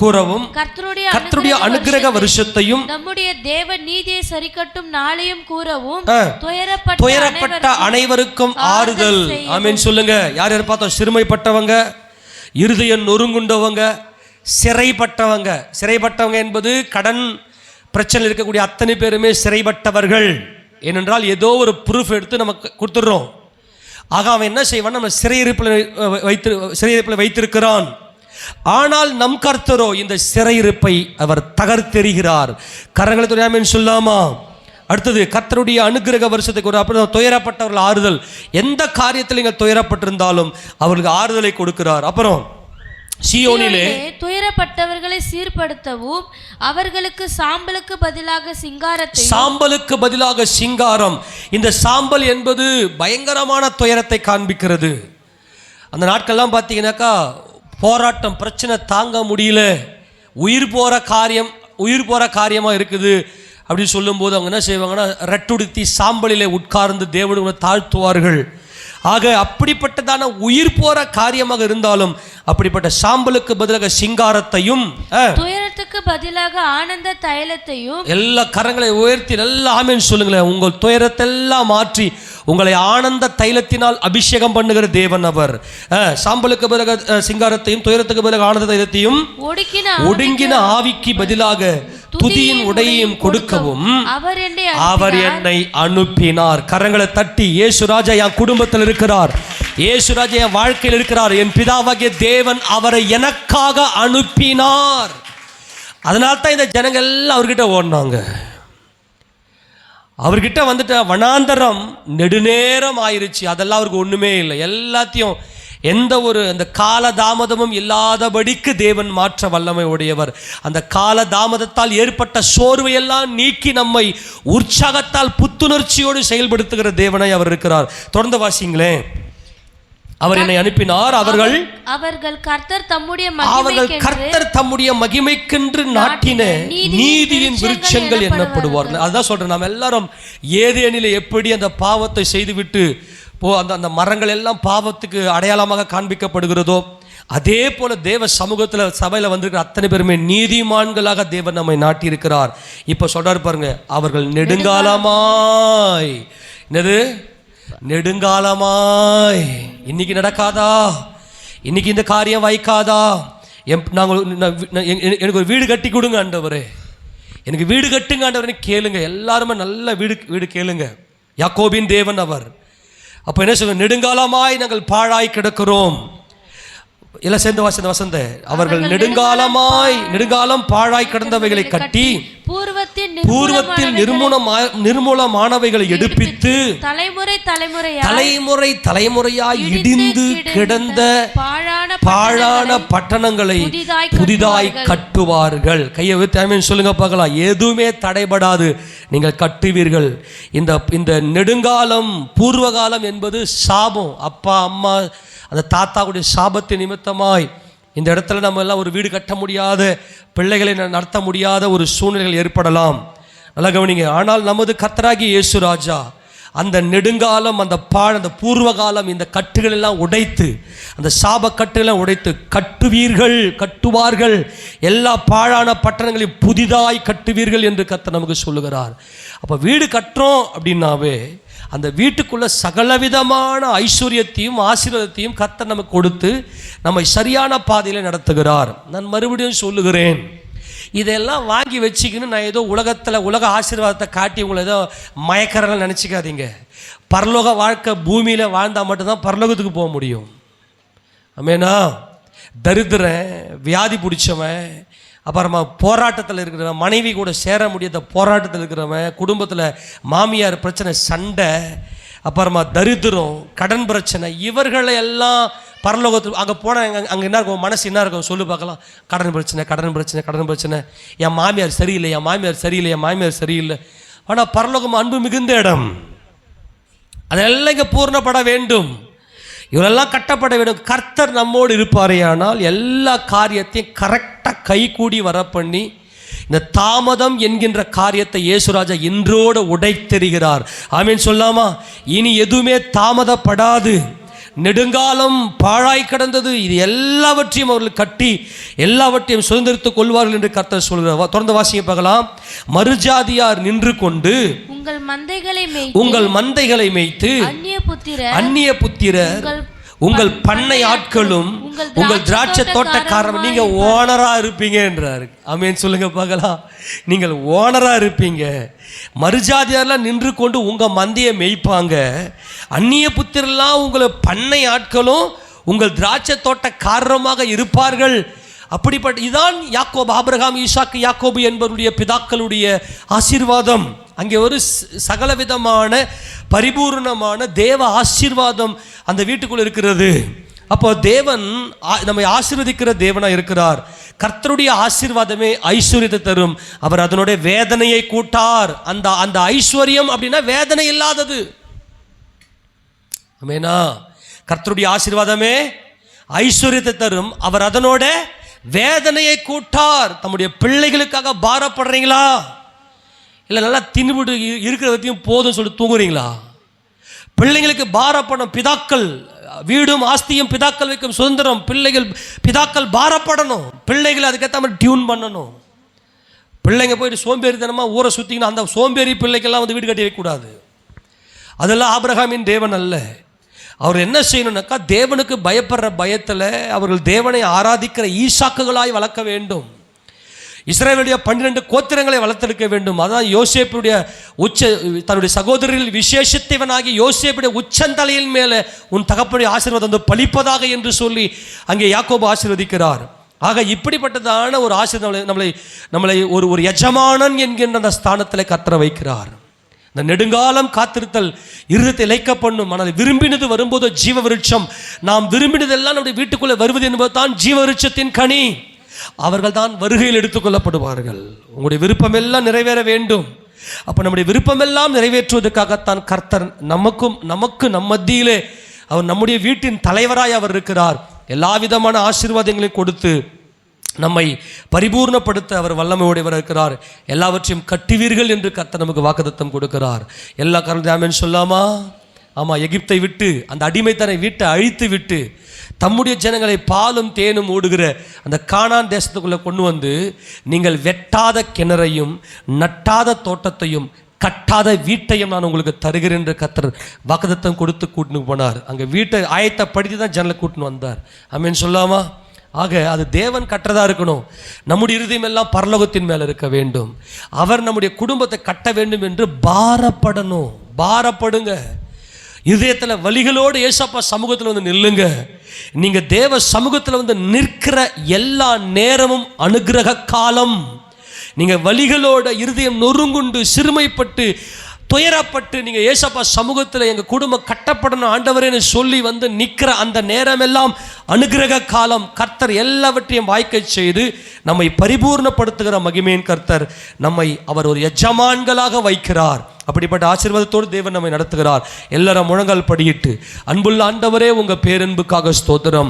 B: கூறவும் கர்த்தருடைய அனுக்கிரக வருஷத்தையும் நம்முடைய தேவ நீதியை சரிக்கட்டும் நாளையும் கூறவும் துயரப்பட்ட அனைவருக்கும் ஆறுதல். ஆமென் சொல்லுங்க. யார் யார் பார்த்தோம்? சிறுமைப்பட்டவங்க, இருதயம் நொறுங்குண்டவங்க, சிறைப்பட்டவங்க என்பது கடன் பிரச்சனை இருக்கக்கூடிய அத்தனை பேருமே சிறைப்பட்டவர்கள். ஏனென்றால் ஏதோ ஒரு ப்ரூஃப் எடுத்து நமக்கு கொடுத்துடுறோம். ஆக அவன் என்ன செய்வான், நம்ம சிறையிருப்பில் வைத்திருக்கிறான். ஆனால் நம் கர்த்தரோ இந்த சிறையிருப்பை அவர் தகர்த்தெறிகிறார். கரங்களை துறையாமன்னு சொல்லாமா? அடுத்தது கர்த்தருடைய அனுக்கிரக வருஷத்துக்கு ஒரு அப்புறம் துயரப்பட்டவர்கள் ஆறுதல். எந்த காரியத்தில் நீங்கள் துயரப்பட்டிருந்தாலும் அவர்களுக்கு ஆறுதலை கொடுக்கிறார். அப்புறம் சீயோனிலே துயரப்பட்டவர்களை சீர்படுத்தவும் அவர்களுக்கு சாம்பலுக்கு பதிலாக சிங்காரம். இந்த சாம்பல் என்பது பயங்கரமான துயரத்தை காண்பிக்கிறது. அந்த நாட்கள்லாம் பார்த்தீங்கன்னாக்கா போராட்டம், பிரச்சனை தாங்க முடியல, உயிர் போகிற காரியமாக இருக்குது அப்படின்னு சொல்லும்போது அவங்க என்ன செய்வாங்கன்னா ரெட்டுடுத்தி சாம்பலிலே உட்கார்ந்து தேவனை தாழ்த்துவார்கள். ஆக அப்படிப்பட்டதான உயிர் போற காரியமாக இருந்தாலும் அப்படிப்பட்ட சாம்பலுக்கு பதிலாக சிங்காரத்தையும், துயரத்துக்கு பதிலாக ஆனந்த தைலத்தையும், எல்லா கரங்களை உயர்த்தி நல்லா ஆமென் சொல்லுங்களேன். உங்கள் துயரத்தை எல்லாம் மாற்றி உங்களை ஆனந்த தைலத்தினால் அபிஷேகம் பண்ணுகிற தேவன் அவர். சாம்பலுக்கு பதிலாக சிங்காரத்தையும், துயரத்துக்கு பதிலாக ஆனந்த தைலத்தையும், ஒடுங்கின ஆவிக்கு பதிலாக துதியின் உடையையும் கொடுக்கவும் அவர் என்னை அனுப்பினார். கரங்களை தட்டி, இயேசு ராஜா என் குடும்பத்தில் இருக்கிறார், இயேசு ராஜா என் வாழ்க்கையில் இருக்கிறார், என் பிதாவாகிய தேவன் அவரை எனக்காக அனுப்பினார். அதனால்தான் இந்த ஜனங்கள் எல்லாம் அவர்கிட்ட ஓடினாங்க. அவர்கிட்ட வந்துட்டு வனாந்தரம் நெடுநேரம் ஆயிருச்சு. அதெல்லாம் அவருக்கு ஒண்ணுமே இல்லை. எல்லாத்தையும் எந்த ஒரு அந்த கால தாமதமும் இல்லாதபடிக்கு தேவன் மாற்ற வல்லமை உடையவர். அந்த கால தாமதத்தால் ஏற்பட்ட சோர்வையெல்லாம் நீக்கி நம்மை உற்சாகத்தால் புத்துணர்ச்சியோடு செயல்படுத்துகிற தேவனாய் அவர் இருக்கிறார். தொடர்ந்து வாசிங்களேன்.
C: அவர் என்னை அனுப்பினார்.
B: அவர்கள் கர்த்தர்
C: தம்முடைய மகிமைக்கென்று நாட்டின நீதியின் விருட்சங்கள் எண்ணப்படுவார்கள். அதுதான் சொல்றேன், நாம் எல்லாரும் ஏதேனிலே எப்படி அந்த பாவத்தை செய்துவிட்டு அந்த மரங்கள் எல்லாம் பாவத்துக்கு அடையாளமாக காண்பிக்கப்படுகிறதோ, அதே போல தேவ சமூகத்தில் சபையில் வந்திருக்கிற அத்தனை பேருமே நீதிமான்களாக தேவன் நம்மை நாட்டியிருக்கிறார். இப்போ சொல்றாரு பாருங்க, அவர்கள் நெடுங்காலமாய், என்னது நெடுங்காலமாய், இன்னைக்கு நடக்காதா, இன்னைக்கு இந்த காரியம் வாய்க்காதா, எனக்கு ஒரு வீடு கட்டி கொடுங்க ஆண்டவரே, எனக்கு வீடு கட்டுங்க ஆண்டவரே கேளுங்க. எல்லாருமே நல்ல வீடு கேளுங்க. யாக்கோபின் தேவன் அவர். அப்போ என்ன சொல்லுங்க, நெடுங்காலமாய் நாங்கள் பாழாய் கிடக்கிறோம். எல்லாம் சேர்ந்து வாசிந்த வசந்த, அவர்கள் நெடுங்காலம் பாழாய் கிடந்தவைகளை கட்டி பூர்வத்தில் நிர்மூலமானவைகளை எடுப்பித்து தலைமுறையாய் இடிந்து கிடந்த பாழான பட்டணங்களை புதிதாய் கட்டுவார்கள். கையை வைத்து சொல்லுங்க பார்க்கலாம். எதுவுமே தடைபடாது, நீங்கள் கட்டுவீர்கள். இந்த நெடுங்காலம் பூர்வகாலம் என்பது சாபம். அப்பா அம்மா அந்த தாத்தாவுடைய சாபத்தின் நிமித்தமாய் இந்த இடத்துல நம்ம எல்லாம் ஒரு வீடு கட்ட முடியாத, பிள்ளைகளை நடத்த முடியாத ஒரு சூழ்நிலைகள் ஏற்படலாம். நல்லா கவனிங்க. ஆனால் நமது கர்த்தராகிய இயேசு ராஜா அந்த நெடுங்காலம், அந்த பூர்வகாலம், இந்த கட்டுகள் எல்லாம் உடைத்து, அந்த சாப கட்டுகளெல்லாம் உடைத்து கட்டுவார்கள். எல்லா பாழான பட்டணங்களையும் புதிதாய் கட்டுவீர்கள் என்று கர்த்தர் நமக்கு சொல்லுகிறார். அப்போ வீடு கட்டுறோம் அப்படின்னாவே அந்த வீட்டுக்குள்ள சகலவிதமான ஐஸ்வர்யத்தையும் ஆசீர்வாதத்தையும் கர்த்தர் நமக்கு கொடுத்து நம்மை சரியான பாதையில் நடத்துகிறார். நான் மறுபடியும் சொல்லுகிறேன், இதெல்லாம் வாங்கி வச்சுக்கின்னு நான் ஏதோ உலக ஆசீர்வாதத்தை காட்டி உங்களை ஏதோ மயக்கரெல்லாம் நினச்சிக்காதீங்க. பரலோக வாழ்க்கை பூமியில் வாழ்ந்தால் மட்டும்தான் பரலோகத்துக்கு போக முடியும். ஆமேனா? தரித்திரன், வியாதி பிடிச்சவன், அப்புறமா போராட்டத்தில் இருக்கிறவன், மனைவி கூட சேர முடியாத போராட்டத்தில் இருக்கிறவன், குடும்பத்தில் மாமியார் பிரச்சனை, சண்டை, அப்புறமா தரித்திரம், கடன் பிரச்சனை, இவர்களை எல்லாம் பரலோகத்தில் அங்கே போனால் அங்கே என்ன இருக்கும், மனசு என்ன இருக்கும் சொல்லு பார்க்கலாம். கடன் பிரச்சனை, என் மாமியார் சரியில்லை. ஆனால் பரலோகம் அன்பு மிகுந்த இடம். அதெல்லாம் இங்கே பூர்ணப்பட வேண்டும், இவரெல்லாம் கட்டப்பட வேண்டும். கர்த்தர் நம்மோடு இருப்பாரேயானால் எல்லா காரியத்தையும் கரெக்டாக கை கூடி வர பண்ணி இந்த தாமதம் என்கின்ற காரியத்தை இயேசுராஜா இன்றோடு உடைத்தெறிகிறார். ஆமீன் சொல்லாமா? இனி எதுவுமே தாமதப்படாது. நெடுங்காலம் பாழாய் கிடந்தது, இது எல்லாவற்றையும் அவர்கள் கட்டி எல்லாவற்றையும் சுதந்திரித்துக் கொள்வார்கள் என்று கர்த்தர் சொல்கிறார். தொடர்ந்து வாசிங்க பார்க்கலாம். மறுஜாதியார் நின்று கொண்டு உங்கள் மந்தைகளை மேய்த்து அந்நிய புத்திரர் உங்கள் பண்ணை ஆட்களும் உங்கள் திராட்சை தோட்டக்காரர், நீங்க ஓனரா இருப்பீங்க என்றாரு. ஆமேன் சொல்லுங்க பார்க்கலாம். நீங்கள் ஓனரா இருப்பீங்க. மறுஜாதியாரெல்லாம் நின்று கொண்டு உங்க மந்தையை மேய்ப்பாங்க. அந்நிய புத்திரெல்லாம் உங்களை பண்ணை ஆட்களும் உங்கள் திராட்சை தோட்டக்காரமாக இருப்பார்கள். அப்படிப்பட்ட இதான் யாக்கோபு, ஆபிரகாம், ஈசாக்கு, யாக்கோபு என்பவருடைய பிதாக்களுடைய ஆசீர்வாதம். அங்கே ஒரு சகலவிதமான பரிபூர்ணமான தேவ ஆசீர்வாதம் அந்த வீட்டுக்குள் இருக்கிறது. அப்போ தேவன் நம்மை ஆசீர்வதிக்கிற தேவனாக இருக்கிறார். கர்த்தருடைய ஆசீர்வாதமே ஐஸ்வர்யத்தை தரும். அவர் அதனுடைய வேதனையை கூட்டார். அந்த ஐஸ்வர்யம் அப்படின்னா வேதனை இல்லாதது. ஆமெனா? கர்த்தருடைய ஆசீர்வாதமே ஐஸ்வர்யத்தை தரும். அவர் அதனோட வேதனையை கூட்டார். தம்முடைய பிள்ளைகளுக்காக பாரப்படுறீங்களா? இல்லை நல்லா தின்னுபிட்டு இருக்கிறதையும் போதும் சொல்லி தூங்குறீங்களா? பிள்ளைங்களுக்கு பாரப்படும். பிதாக்கள் வீடும் ஆஸ்தியும் பிதாக்கள் வைக்கும் சுதந்திரம். பிதாக்கள் பாரப்படணும். பிள்ளைகளை அதுக்கேற்ற மாதிரி டியூன் பண்ணணும். பிள்ளைங்க போயிட்டு சோம்பேறித்தனமாக ஊரை சுற்றிங்கன்னா அந்த சோம்பேறி பிள்ளைக்கெல்லாம் வந்து வீடு கட்டி வைக்கக்கூடாது. அதெல்லாம் ஆபிரகாமின் தேவன் அல்ல. அவர் என்ன செய்யணும்னாக்கா, தேவனுக்கு பயப்படுற பயத்தில் அவர்கள் தேவனை ஆராதிக்கிற ஈசாக்குகளாய் வளர்க்க வேண்டும். இஸ்ரவேலுடைய 12 கோத்திரங்களை வளர்த்தெடுக்க வேண்டும். அதான் யோசேப்புடைய தன்னுடைய சகோதரர்கள் விசேஷத்தவனாகி யோசேப்புடைய உச்சந்தலையின் மேலே உன் தகப்பனுடைய ஆசீர்வாதம் வந்து பலிப்பதாக என்று சொல்லி அங்கே யாக்கோபு ஆசீர்வதிக்கிறார். ஆக இப்படிப்பட்டதான ஒரு ஆசீர்வாதம் நம்மளை ஒரு எஜமானன் என்கின்ற அந்த ஸ்தானத்தில் கர்த்தர் வைக்கிறார். இந்த நெடுங்காலம் காத்திருத்தல் இருதயத்தை இளைக்க பண்ணும். ஆனால் விரும்பினது வரும்போது ஜீவ விருட்சம். நாம் விரும்பினதெல்லாம் நம்முடைய வீட்டுக்குள்ளே வருவது என்பது தான் ஜீவ விருட்சத்தின் கனி. அவர்கள் தான் வருகையில் எடுத்துக்கொள்ளப்படுவார்கள். உங்களுடைய விருப்பம் எல்லாம் நிறைவேற வேண்டும். அப்போ நம்முடைய விருப்பமெல்லாம் நிறைவேற்றுவதற்காகத்தான் கர்த்தர் நமக்கு நம் மத்தியிலே
B: அவர் நம்முடைய வீட்டின் தலைவராய் அவர் இருக்கிறார். எல்லா விதமான ஆசீர்வாதங்களையும் கொடுத்து நம்மை பரிபூர்ணப்படுத்த அவர் வல்லமையுடையவர் இருக்கிறார். எல்லாவற்றையும் கட்டுவீர்கள் என்று கர்த்தர் நமக்கு வாக்குத்தத்தம் கொடுக்கிறார். எல்லா காரணத்தையும் சொல்லாமா? ஆமாம், எகிப்தை விட்டு அந்த அடிமைத்தனை வீட்டை அழித்து விட்டு தம்முடைய ஜனங்களை பாலும் தேனும் ஓடுகிற அந்த கானான் தேசத்துக்குள்ளே கொண்டு வந்து, நீங்கள் வெட்டாத கிணறையும் நட்டாத தோட்டத்தையும் கட்டாத வீட்டையும் நான் உங்களுக்கு தருகிறேன் என்று கர்த்தர் வாக்குத்தத்தம் கொடுத்து கூட்டின்னு போனார். அங்கே வீட்டை ஆயத்தப்படுத்தி தான் ஜனலை கூட்டின்னு வந்தார். ஆமென் சொல்லாமா? ஆக அது தேவன் கட்டுறதா இருக்கணும். நம்முடைய இருதயம் எல்லாம் பரலோகத்தின் மேலே இருக்க வேண்டும். அவர் நம்முடைய குடும்பத்தை கட்ட வேண்டும் என்று பாரப்படணும். பாரப்படுங்க. இதயத்தில் வலிகளோடு ஏசப்பா சமூகத்தில் வந்து நில்லுங்க. நீங்கள் தேவ சமூகத்தில் வந்து நிற்கிற எல்லா நேரமும் அனுக்கிரக காலம். நீங்கள் வலிகளோட இருதயம் நொறுங்குண்டு சிறுமைப்பட்டு துயரப்பட்டு நீங்கள் ஏசப்பா சமூகத்தில் எங்கள் குடும்பம் கட்டப்படணும் ஆண்டவரேன்னு சொல்லி வந்து நிற்கிற அந்த நேரமெல்லாம் அனுக்கிரக காலம். கர்த்தர் எல்லாவற்றையும் வாய்க்க செய்து நம்மை பரிபூர்ணப்படுத்துகிற மகிமையின் கர்த்தர் நம்மை அவர் ஒரு எஜமான்களாக வைக்கிறார். அப்படிப்பட்ட ஆசீர்வாதத்தோடு தேவன் நம்மை நடத்துகிறார். எல்லாரும் முழங்கால் படியிட்டு, அன்புள்ள ஆண்டவரே, உங்கள் பேரன்புக்காக ஸ்தோத்திரம்.